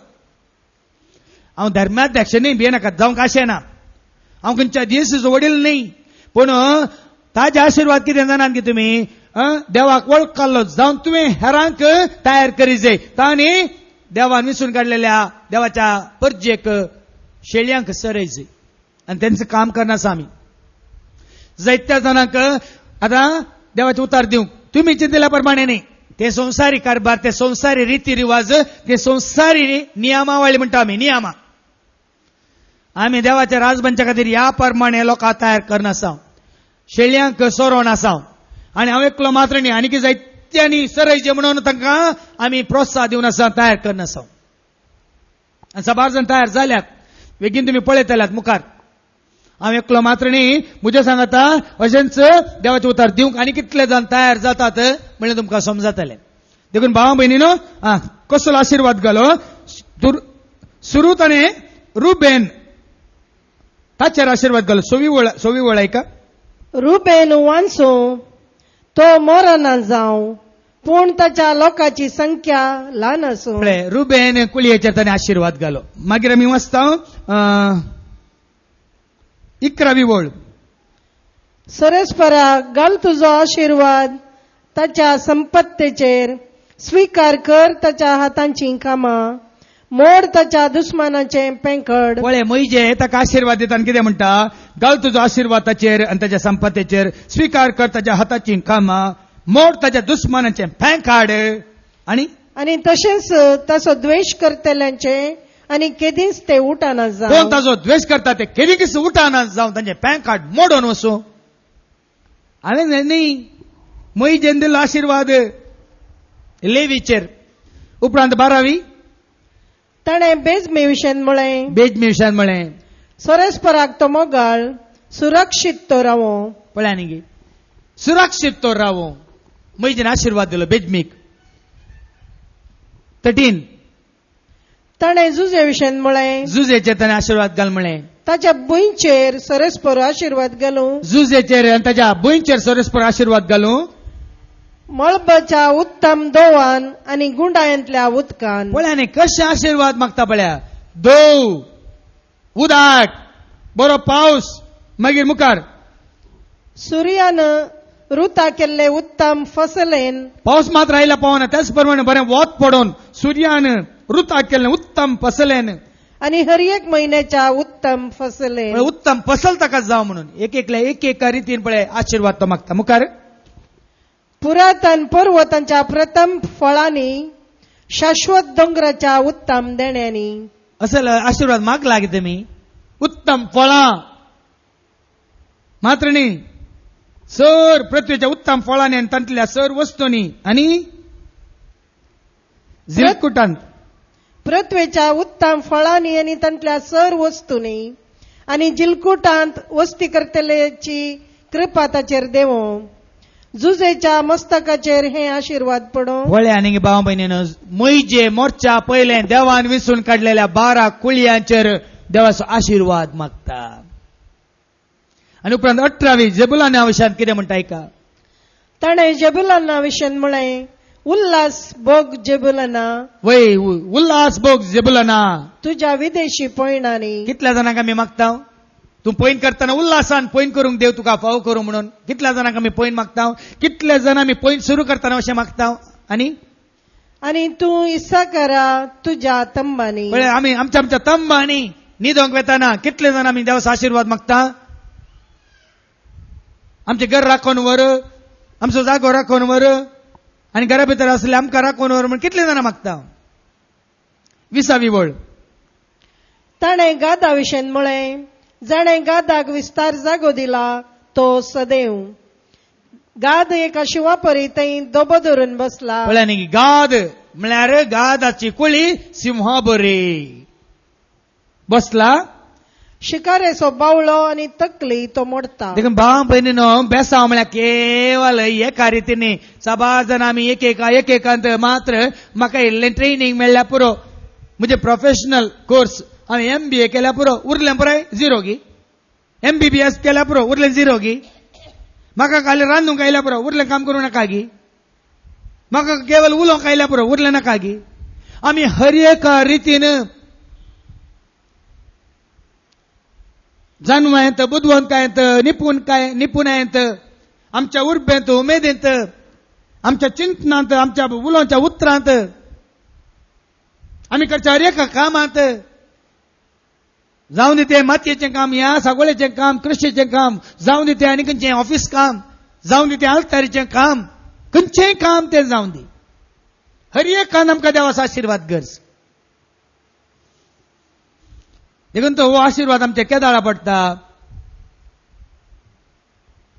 हांव धर्माध्यक्ष न्ही, बेनाकात जावंक आशें ना, हांव खंयच्या दिवसाचो वडील न्ही. पूण ताजे आशीर्वाद कितें जाणात की तुमी देवाक वळखलो जावन तुवें हेरांक तयार करी जाय. तांणी देवान विसरून काडलेल्या देवाच्या परजेक शेळयांक सरय जाय आनी तेंचें काम करना आसा आमी. जायत्या जाणांक आतां देवाचे उतार दिवंक तुमी चिंतिल्ल्या प्रमाणे न्ही. ते संवसारी कारभार, ते संवसारी रिती रिवाज, ते संवसारी नियमावळी म्हणटा आमी नियमा. आमी देवाच्या राजबंचा खातीर ह्या प्रमाणे लोकां तयार करना आसा. शेळयांक सोरोन आसा. आनी हांव एकलो मात्र न्ही, आनी जायत्यांनी सरयचे म्हणून तांकां आमी प्रोत्साह दिवन आसा, तयार करना आसा. आनी सबार जाण तयार जाल्यात, बेगीन तुमी पळयतल्यात मुखार. हांव एकलो मात्र न्ही, म्हज्या सांगाता अशेंच देवाचे उतार दिवंक आनी कितले जाण तयार जातात म्हणल्यार तुमकां समजतलें. देखून भावा भयणीनो, कसलो आशीर्वाद घालो. सुरू ताणें रुबेन ताचेर आशीर्वाद घालो. सोवी वळयका. रुबेन वांचो तो मरना जावं, पूण ताच्या लोकांची संख्या ल्हान आसूं. रुबेन कुळयेचेर ताणें आशीर्वाद घालो. मागीर आमी वाचता 11वी वळ. सरस्परा घाल तुजो आशीर्वाद ताच्या संपत्तेचेर, स्वीकार कर ताच्या हातांची कामां, मोड ताच्या दुस्मानाचे पेंकड. पळय मोइजे ताका आशीर्वाद दिता आनी कितें म्हणटा, घाल तुजो आशीर्वाद ताचेर आनी ताच्या संपत्तेचेर, स्वीकार कर ताच्या हाताची कामां, मोड ताच्या दुस्मानाचे पेंकाड. आनी तशेंच ताचो द्वेष करतल्यांचे आनी केदींच ते उठाना जावं. कोण ताचो द्वेष करता ते केदींच उठाना जावं, तांचे पेंकाड मोडोन वचूं. हांवें न्ही मोइजेन दिल्लो आशीर्वाद लेवीचेर. उपरांत 12वी ताणें बेजमेविशेन म्हळें सरस्पराक तो मोगाळ, सुरक्षीत तो रावो. पळय न्ही गे, सुरक्षीत तो रावो. मोइजेन आशीर्वाद दिलो बेजमीक. 13 ताणें जुजे विशेन म्हळें, जुजेचेर ताणें आशीर्वाद घाल म्हळें. ताच्या भुंयचेर सरस्पर आशीर्वाद घालूं. जुजेचेर आनी ताच्या भुंयचेर सरस्पर आशीर्वाद घालूं. मळबाच्या उत्तम दोवान आनी गुंडायांतल्या उदकान. पळय न्ही कशे आशीर्वाद मागता पळया. दोव, उदाट, बरो पावस, मागीर मुखार सुर्यान रुता केल्ले उत्तम फसलेन. पावस मात्र आयला पावना, त्याच प्रमाणे बरें वत पडोन सुर्यान रुता केल्लें उत्तम फसलेन. आणि हर एक महिन्याच्या उत्तम फसले. उत्तम फसल ताका जाव म्हणून एक रितीन पळय आशीर्वाद तो मागता. मुखार पुरातन पर्वतांच्या प्रथम फळांनी शाश्वत डोंगराच्या उत्तम देण्यांनी. असल आशीर्वाद मागला कितें मी उत्तम फळां मात्र न्ही सर पृथ्वीच्या उत्तम फळांनी आनी तांतल्या सर वस्तूंनी आणि जिलकुटांत पृथ्वीच्या उत्तम फळांनी आणि तांतल्या सर वस्तूंनी आणि जिलकुटांत वस्ती करतल्याची कृपा ताचेर देवो. जुजेच्या मस्तकाचेर हे आशीर्वाद पडो. वळे आनी भाव भयणीनो मैजे मोर्चा पयले देवान विसरून काडलेल्या 12 कुळयांचेर देवाचो आशीर्वाद मागता. आनी उपरांत 18वी जेबुलाना विशयान कितें म्हणटा ऐका. ताणें जेबुलाना विशयान म्हळें उल्हास भोग जेबुलाना वय उल्हास भोग जेबुलाना तुज्या विदेशी पयणांनी. कितल्या जाणांक आमी मागता तूं पयन करतना उल्हासान पयन करूंक देव तुका फाव करूं म्हणून. कितल्या जाणांक आमी पयन मागता कितल्या जाणां आमी पयन सुरू करतना अशें मागता. आनी तूं इसाकारा तुज्या तंबांनी. आमी आमच्या तंबांनी न्हिदोंक वेताना कितले जाण आमी देवाचो आशीर्वाद मागता. आमचें घर राखून व्हर आमचो जागो राखून व्हर आनी घरा भितर आसले आमकां राखून व्हर म्हण कितले जाणां मागता. 20वी वळ ताणें गादा विशयान म्हळें जाणें गादाक विस्तार जागो दिला तो सदैव. गाद एका शिवापरी थंय दोबो धरून बसला. पळय न्ही गाद म्हळ्यार गादाची कुळी सिंहा बरी बसला. शिकारेचो बावळो आनी तकली तो मोडता. देखून भाव भयणीनो बेसांव म्हळ्यार केवळ एका रितीन सभा जाण आमी एकेकांत मात्र म्हाका इल्लें ट्रेनिंग मेळ्ळ्या पुरो म्हणजे प्रोफेशनल कोर्स हांवें MBA केल्या पुरो उरलें पळय 0 गी. MBBS केल्या पुरो उरलें 0 गी. म्हाका खाली रांदूंक आयल्या पुरो उरलें काम करूं नाका गी. म्हाका केवळ उलोवंक आयल्या पुरो उरलें नाका गी. आमी हर एका रितीन जाणवायंत बुदवंतायंत निपुणायंत आमच्या उर्बेंत उमेदींत आमच्या चिंतनांत आमच्या उलोवच्या उतरांत आमी करच्या हर एका कामांत जावन ते मातयेचें काम ह्या सागोळेचें काम कृषीचें काम जावन ते आनी खंयचें ऑफिस काम जावन ते आल्तारीचें काम खंयचेंय काम तें जावन दी हर एक काम आमकां देवाचो आशीर्वाद गरज. देखून तो हो आशीर्वाद आमच्या केदाळा पडटा.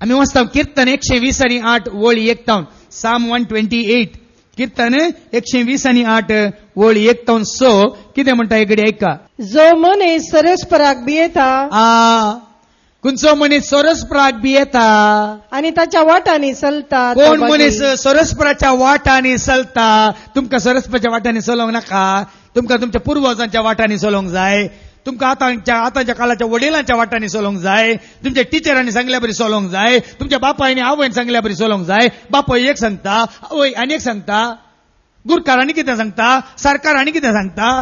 आमी वाचता कीर्तन 120:8 वळी 1 साम 128 कीर्तन 120:8 वळी 1-6 कितें म्हणटा हे घडी ऐका. जो मनीस सरस्पराक भियेता खंयचो मनीस सरस्पराक भियेता आनी ताच्या वाटांनी चलता. कोण मनीस सरस्पराच्या वाटांनी चलता. तुमकां सरस्पराच्या वाटांनी चलोवंक नाका. तुमकां तुमच्या पुर्वजांच्या वाटांनी चलोवंक जाय. तुमकां आतांच्या काळाच्या वडिलांच्या वाटांनी चलोवंक जाय. तुमच्या टिचरांनी सांगल्या बरी चलोवंक जाय. तुमच्या बापायनी आवयन सांगल्या बरी चलोवंक जाय. बापाय एक सांगता आवय आनी एक सांगता. गुरकारांनी कितें सांगता सरकारांनी कितें सांगता.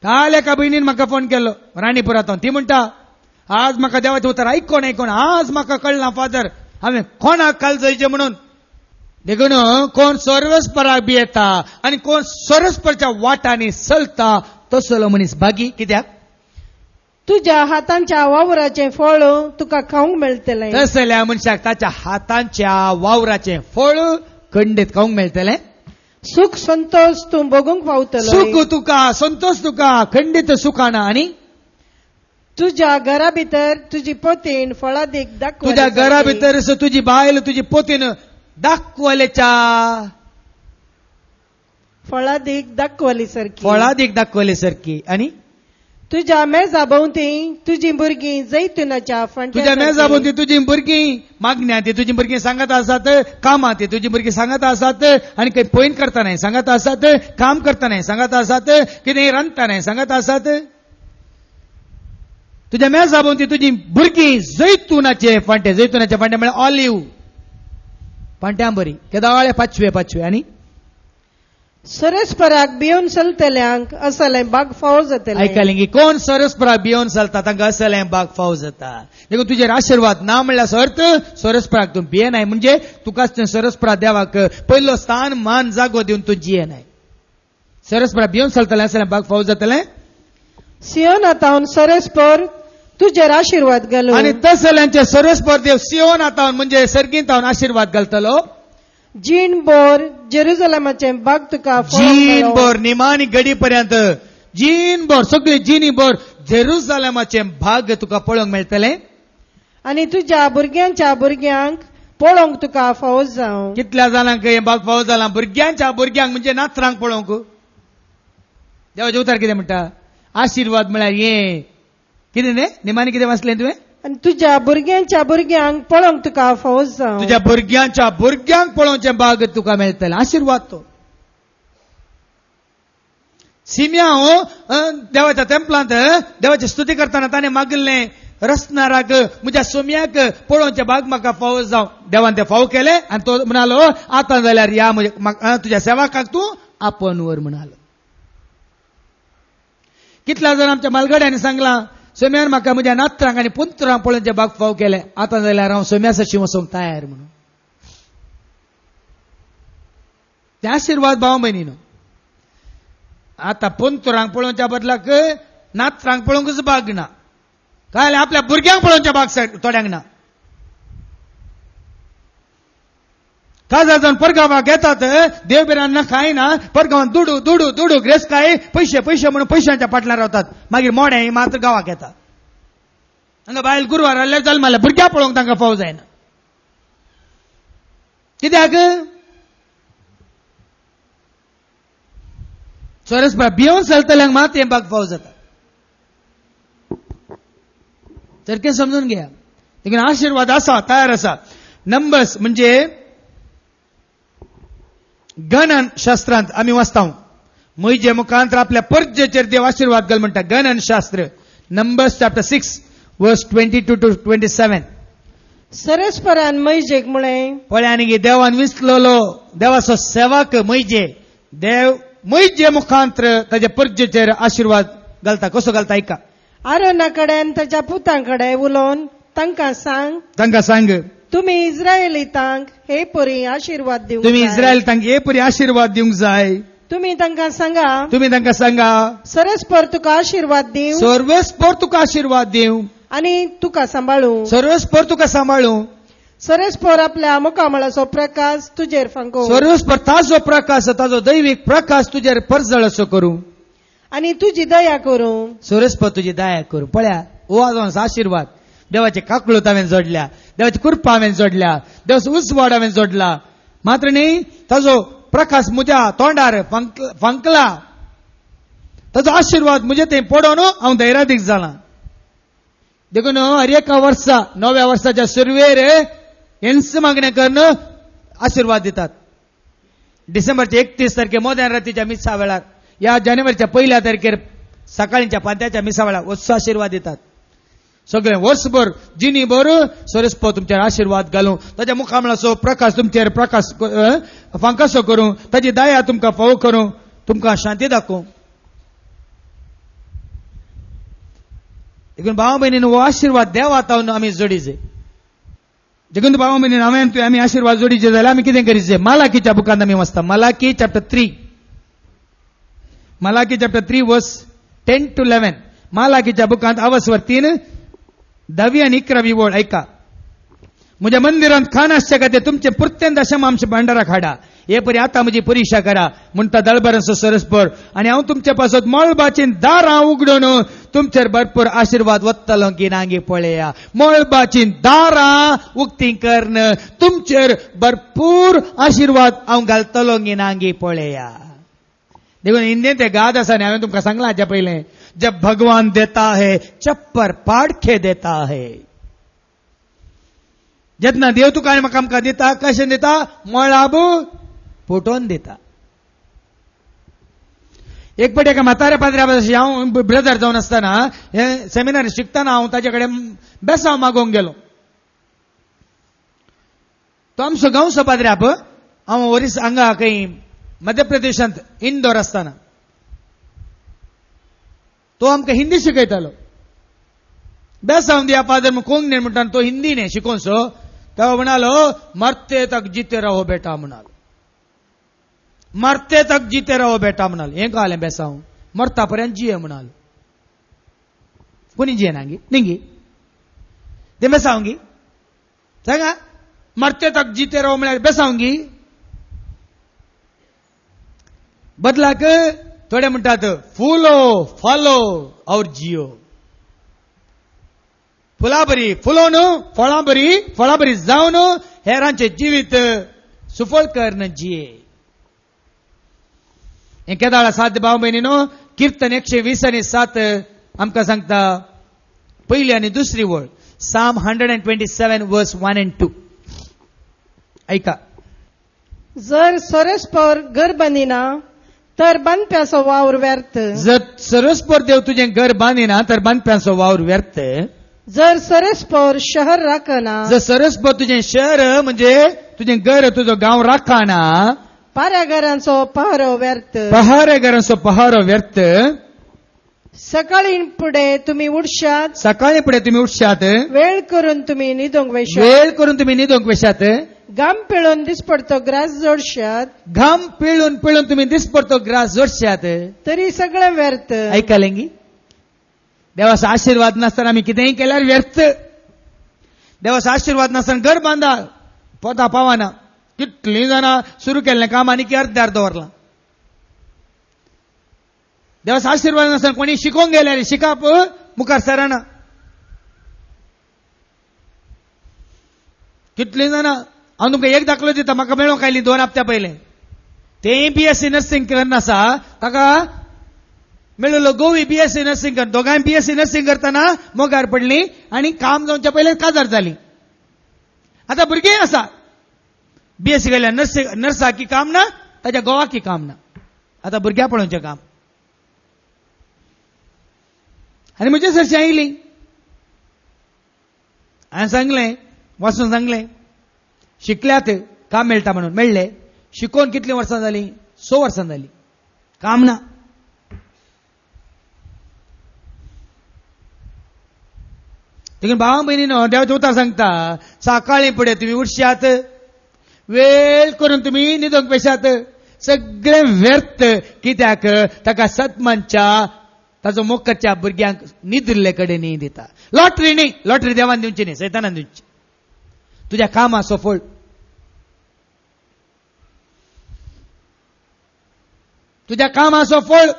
काल एका भयणीन म्हाका फोन केलो राणीपुरांतून. ती म्हणटा आज म्हाका देवाचें उतर आयकोन आज म्हाका कळना फादर हांवें कोणाक काल जायचें म्हणून. देखून कोण सरस्पराक भियेता आनी कोण सरस्पराच्या वाटांनी चलता तसलो मनीस भागी. कित्याक तुज्या हातांच्या वावराचें फळ तुका खावंक मेळटलें. तसल्या मनशाक ताच्या हातांच्या वावराचें फळ खंडीत खावंक मेळटलें. सुख संतोष तूं भोगूंक पावतलो. सुख तुका संतोष तुका खंडीत सुखाना. आनी तुज्या घरा भितर तुजी पोतीन फळादीक दाखव. तुज्या घरा भितर तुजी बायल तुजी पोतीन दाखवलेच्या फळादीक दाखवली सारकी. फळादीक दाखवले सारकी. आनी तुज्या मेजा भोवती तुजी भुरगीं जैतुनाच्या फांट्या. तुज्या मेजा भोवती तुजी भुरगीं मागण्या ती तुजी भुरगीं सांगत आसात. कामां ती तुजी भुरगीं सांगत आसात. आनी खंय पयन करतना सांगत आसात. काम करतना सांगत आसात. कितें रांदतना सांगत आसात. तुज्या मेजा भोवती तुजी भुरगीं जैतुनाचे फांटे म्हळ्यार ऑलिव्ह फांट्यां बरी केदाळे 5 आनी सरस्पराक भियोन चलतल्यांक असलें बाग फाव जातलें. आयकलें की कोण सरस्पराक भियोन चलता तांकां असलें बाग फाव जाता. देखून तुजेर आशीर्वाद ना म्हणल्यार अर्थ सरस्पराक तूं भियेनाय म्हणजे तुका सरस्परा देवाक पयलो स्थान मान जागो दिवन तूं जियेनाय. सरस्परा भिवन चलतलें असलें बाग फावो जातलें सियोनातावन सरस्पर तुजेर आशीर्वाद घालूं. आनी तसल्यांचे सरस्पर देव सियोन आतावन म्हणजे सर्गीन तावन आशीर्वाद घालतलो. जीण बोर जेरुजलेमाचे बाग तुका जीन बोर निमानी घडी पर्यंत जीन बोर सगळी जिनी बोर जेरुसलेमाचे भाग तुका पळोवंक मेळटले. आनी तुज्या भुरग्यांच्या भुरग्यांक पळोवंक तुका फावो जावं. कितल्या जाणांक हे भाग फावो जाला? भुरग्यांच्या भुरग्यांक म्हणजे नातरांक पळोवंक. देवाचे उतार कितें म्हणटा? आशीर्वाद म्हळ्यार हे कितें न्ही निमानी कितें वाचलें तुवें? आनी तुज्या भुरग्यांच्या भुरग्यांक पळोवंक तुका फावो जावं. तुज्या भुरग्यांच्या भुरग्यांक पळोवचे भाग तुका मेळटले. आशीर्वाद तो. सिम्याओ देवाच्या तेंपलांत देवाची स्तुती करताना ताणें मागिल्लें रसनाराक म्हज्या सोम्याक पळोवचे भाग म्हाका फावो जावं. देवान ते फावो केले आनी तो म्हणालो आतां जाल्यार या तुज्या सेवकाक तूं आपोवन व्हर म्हणालो. कितल्या जाण आमच्या मालगड्यांनी सांगलां सोम्यान म्हाका म्हज्या नातरांक आनी पुत्रांक पळोवचे भाग फावो केले. आतां जाल्यार हांव सोम्यासाची वचोंक तयार म्हणून. ते आशीर्वाद भाव भयणीनो. आता पुत्रांक पळोवच्या बदलाक नातरांक पळोवंकच भाग ना. काय आपल्या भुरग्यांक पळोवच्या भाग थोड्यांक ना. काजार जावन परगांवाक येतात देवबिरांना खायना परगांवान दुडू दुडू दुडू ग्रेस काय पैसे पैसे म्हणून पैशांच्या फाटल्यान रावतात. मागीर मोडे मात्र गांवाक येता. हांगा बायल गुरवार आल्या जल्माल्या भुरग्यां पळोवंक तांकां फावो जायना. कित्याक? सरस्परा भियोन चलतल्यांक मात हें भाग फावो जाता. सारकें समजून घेया. देखीन आशीर्वाद आसा तयार आसा. नंबर्स म्हणजे गणन शास्त्रांत आमी वाचता मोइजे मुखांतर आपल्या परजेचेर देव आशीर्वाद घाल म्हणटा. गणन शास्त्र नंबर्स चॅप्टर 6 वर्स 22 to 27. सरस्परान मैजेक म्हळें पळय आनी देवान विसललो देवाचो सेवक मैजे देव मैजे मुखांतर ताच्या परजेचेर आशीर्वाद घालता. कसो घालता ऐका. आरोना कडेन ताच्या पुतांकडे उलोवन तांकां सांग तुमी इस्रायेलीतांक हे परी आशीर्वाद दिवंक तुम्ही जाय. इस्रायल तांकां हे परी आशीर्वाद दिवंक जाय. तुमी तांकां सांगा सरस्पर तुका आशीर्वाद दिवं सर्वस्पर तुका आशीर्वाद दिवं आनी तुका सांबाळूं. सर्वस्पर तुका सांबाळूं. सरस्पर आपल्या मुखामळाचो प्रकाश तुजेर फांको सर्वस्पर ताजो प्रकाश ताजो दैवीक प्रकाश तुजेर परजळ असो करूं आनी तुजी दया करूं. सर्वस्पर तुजी दया करूं. पळया हो आजो आशीर्वाद देवाचे काकळूत हांवें जोडल्या देवाची कृपा हांवें जोडल्या देवाचो उजवाड हांवें जोडला. मात्र न्ही ताजो प्रकाश म्हज्या तोंडार फांकला. ताजो आशीर्वाद म्हजे थंय पडोन हांव धैर्यादीक जालां. देखून हर एका वर्सा नव्या वर्साच्या सुरवेर हेंच मागणें करून आशीर्वाद दितात. डिसेंबरच्या 31 तारखे मोद्यान रातीच्या मिसा वेळार या जानेवारीच्या 1 तारखेर सकाळीच्या 5 मिसा वेळार वत्स आशीर्वाद दितात. सगळे वर्सभर जिनी भर सरस्पर तुमचेर आशीर्वाद घालूं ताच्या मुखामळाचो प्रकाश तुमचेर प्रकाश फांकासो करूं ताची दया तुमकां फावो करूं तुमकां शांती दाखोवं. देखून भाव भयणीन हो आशीर्वाद देवातावन आमी जोडीचे. देखून भाव भयणीन हांवें आमी आशीर्वाद जोडीचे जाल्यार आमी कितें करीचे? मालाकीच्या बुकांत आमी वाचता. मालाकी चॅप्टर 3 वर्स 10 to 11. मालाकीच्या बुकांत अवस्वर 3 10 आणि 11 ओळ ऐका. म्हज्या मंदिरांत खाण आसचे खातीर तुमचे प्रत्येक दशमांश भांडाराक हाडा. हे परी आता म्हजी परीक्षा करा म्हणटा दळबराचो सरस्पर आनी हांव तुमचे पासत मळबाची दारां उगडून तुमचेर भरपूर आशीर्वाद वत्तलो की नांगी पळया. मळबाची दारां उक्ती करन तुमचेर भरपूर आशीर्वाद हांव घालतलो की नांगी पळया. देखून हिंदीन ते गाद आसा न्ही हांवें तुमकां सांगलां हाच्या पयलें. जब भगवान देता है चप्पर पाडखे देता है. जेन्ना देव तुका आनी म्हाका आमकां दिता कशें दिता? मळाब फुटोवन दिता. एक फावटी एका म्हाताऱ्या पाद्र्या भशेन हांव ब्रदर जावन आसतना हे सेमिनार शिकतना हांव ताचे कडेन बेसांव मागोवंक गेलो. तो आमचो गांवचो पाद्र्याप. हांव ओरिसा हांगा खंय मध्य प्रदेशांत इंदोर आसतना तो आमकां हिंदी शिकयतालो. बेसांव दिया पादर कोंकणीन म्हणटा तो हिंदी न्ही शिकोवचो. तो म्हणालो मरते तक जीते रहो बेटा म्हणालो. मरते तक जीते रहो बेटा म्हणाल हें कळलें बेसांव मरता पर्यंत जिये म्हणाल कोणी जिये नांगी निंगी ते बेसांवगी सांगा मरते तक जीते रहो म्हळ्यार बेसांवगी बदलाक थोडे म्हणटात फुलो फालो और जियो फुलां बरी फुलोवन फळां बरी जावन हेरांचे जिवीत सुफळ करन जिये हे केदाळा साध्य भाव बहिणीनो कीर्तन 120:7 आमकां सांगता पहिली आनी दुसरी वळ साम 127 वर्स 1 and 2 ऐका जर सरस्पर घर बांदिना तर बांदप्याचो वावर व्यर्थ जर सरस्पर देव तुझे घर बांदिना तर बांदप्याचो वावर व्यर्थ जर सरस्पर शहर राखना जर सरस्पर तुझे शहर म्हणजे तुझे घर तुझो गांव राखना पाऱ्या घरांचो पहारो व्यर्थ पहारे घराचो पहारो व्यर्थ सकाळी पुढे तुम्ही उठशात सकाळी पुढे तुम्ही उठशात वेळ करून तुम्ही न्हिदोंक वेशात वेळ करून तुम्ही न्हिदोंक वेशात घाम पिळून दिसपडतो ग्रास जोडशात घाम पिळून पिळून तुम्ही दिसपडतो ग्रास जोडशात तरी सगळें व्यर्थ ऐकलेंगी देवाचा आशीर्वाद नासतना आम्ही कितेंय केल्यार व्यर्थ देवाचा आशीर्वाद नासतना घर बांदा पोता पावाना कितलीं जाणां सुरू केल्लें काम आनी अर्ध्यार दवरलां देवाचा आशीर्वाद नासतना कोणी शिकोवंक गेल्यार शिकाप मुखार सरना कितलीं जाणां हांव तुमकां एक दाखलो दिता म्हाका मेळोंक आयली 2 हप्त्या पयलें तेय BSc नर्सिंग करना आसा ताका मेळिल्लो गोवी BSc नर्सिंग कर दोगांय BSc नर्सिंग करतना मोगार पडली आनी काम जावच्या पयलें काजार जाली आतां भुरगीं आसा BSc केल्या नर्साकी काम ना ताच्या गोवाकी काम ना आतां भुरग्यां पळोवचें काम आनी म्हजे सरशी आयली हांवें सांगलें वचून सांगलें शिकल्यात काम मेळटा म्हणून मेळ्ळें शिकोवन कितलीं वर्सां जालीं 6 वर्सां जालीं काम ना देखून भावा भयणीनो देवाचें उतर सांगता सकाळी फुडें तुमी उठशात वेळ करून तुमी न्हिदोंक पेशात सगळें व्यर्थ कित्याक ताका सतमानच्या ताचो मोखच्या भुरग्यांक निद्रले कडेन न्ही दिता लॉटरी न्ही लॉटरी देवान दिवची न्ही सैतानान दिवची तुज्या कामाचो फळ तुज्या कामाचो फळ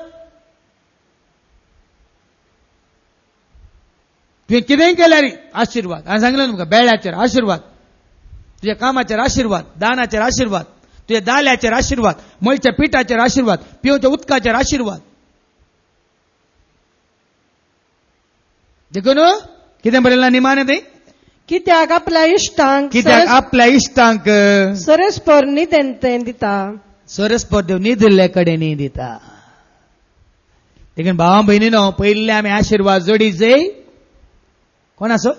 तुवें कितेंय केल्यार आशिर्वाद हांवें सांगलें तुमकां बेळ्याचेर आशिर्वाद तुज्या कामाचेर आशिर्वाद दानाचेर आशिर्वाद तुज्या दाल्याचेर आशिर्वाद मळच्या पिठाचेर आशिर्वाद पिवच्या उदकाचेर आशिर्वाद देखून कितें बरयलां निमाणे थंय कित्याक आपल्या इश्टांक सरस्पर न्हिदेन दिता सरस्पर देव न्हिदल्ले कडेन न्ही दिता देखून भावा भयणीनो पयले आमी आशिर्वाद जोडी जाय कोणाचो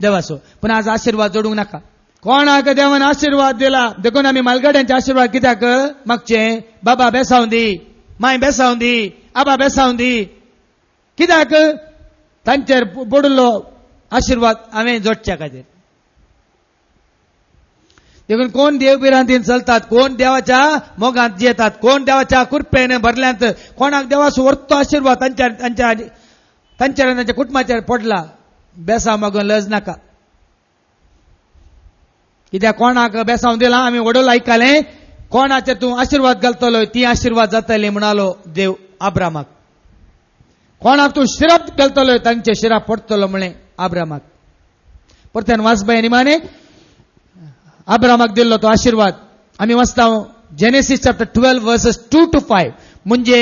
देवाचो पूण आज आशिर्वाद जोडूंक नाका कोणाक देवान आशिर्वाद दिला देखून आमी मालगड्यांचे आशिर्वाद कित्याक मागचे बाबा बेसांव दी माय बेसांव दी आबा बेसांव दी कित्याक तांचेर पडिल्लो आशिर्वाद हांवें जोडच्या खातीर देखून कोण देव बिरांतीन चलतात कोण देवाच्या मोगांत जियेतात कोण देवाच्या कृपेन भरल्यांत कोणाक देवाचो वर्तो आशिर्वाद तांचेर तांच्या कुटुंबाचेर पडला बेसांव मागून लज नाका कित्याक कोणाक बेसांव दिला आमी वडोल आयकलें कोणाचेर तूं आशिर्वाद घालतलो ती आशिर्वाद जातली म्हणालो देव आब्रामाक कोणाक तूं शिराप घालतलो तांचे शिराप पडतलो म्हळें आब्रामाक परतेन वाचबाय निमाणे आब्रामाक दिल्लो तो आशिर्वाद आमी वाचता जेनेसीस चॅप्टर 12 वर्सेस 2 to 5 म्हणजे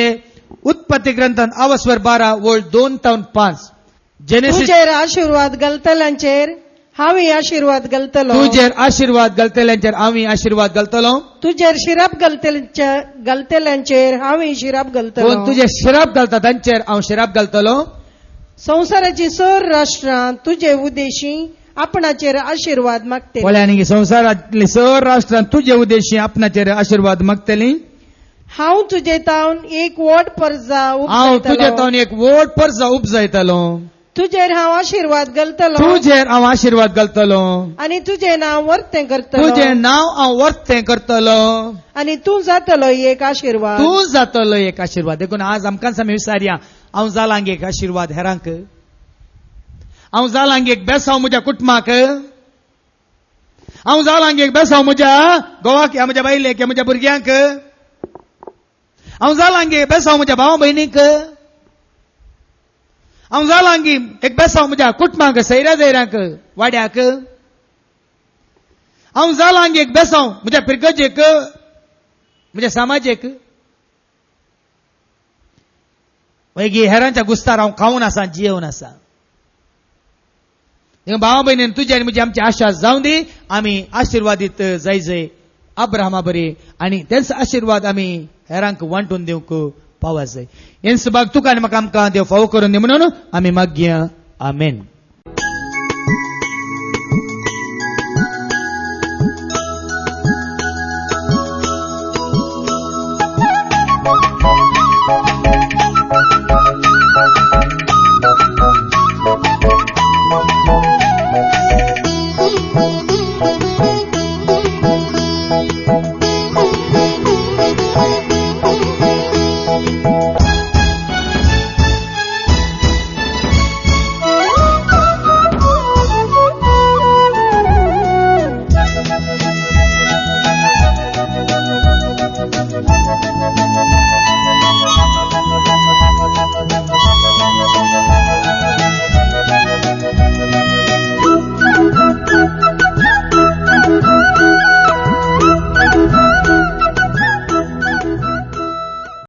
उत्पत्ती ग्रंथांत आवस्वर 12 वळ 2 to 5 जेनेसीस तुजेर आशिर्वाद घालतल्यांचेर हांवें आशिर्वाद घालतलो तुजेर आशिर्वाद घालतल्यांचेर हांवें आशिर्वाद घालतलो तुजेर शिराप घालतल्यांचेर हांवें शिराप घालतलो तुजे शिराप घालता तांचेर हांव शिराप घालतलो संवसाराची सर राष्ट्रां तुजे उद्देशी आपणाचेर आशिर्वाद मागते पळय संवसारांतली सर राष्ट्रांत तुजे उद्देशी आपणाचेर आशिर्वाद मागतली हांव तुजे तावन एक व्हड पर्जा हांव तुजे तावन एक व्हड पर्जा उपजायतलो तुजेर हांव आशीर्वाद घालतलो तुजेर हांव आशीर्वाद घालतलो आनी तुजें नांव वर्तें करतलो तुजें नांव हांव वर्तें करतलो आनी तूं जातलो एक आशीर्वाद तूं जातलो एक आशीर्वाद देखून आज आमकां आमी विचारया हांव जालांक एक आशीर्वाद हेरांक हांव जालांक एक बेसांव म्हज्या कुटुंबाक हांव जालांक एक बेसांव म्हज्या घोवाक ह्या म्हज्या बायलेक ह्या म्हज्या भुरग्यांक हांव जालांक एक बेसांव म्हज्या भाव भयणीक हांव जालांक एक बेसांव म्हज्या कुटुंबाक सैरा जैरांक वाड्याक हांव जालांक एक बेसांव म्हज्या पिरगजेक म्हज्या समाजेक वैगी हेरांच्या गुस्तार हांव खावन आसा जियेवन आसा भावा बहिणीन तुझी आनी म्हजी आमची आशा जावं दी आमी आशीर्वादीत जाय अब्राहमा बरी आनी तेच आशीर्वाद आमी हेरांक वांटून दिवंक पावा जाय हें सबाग तुका आनी म्हाका आमकां देव फावो करून दी म्हणून आमी मागया आमेन.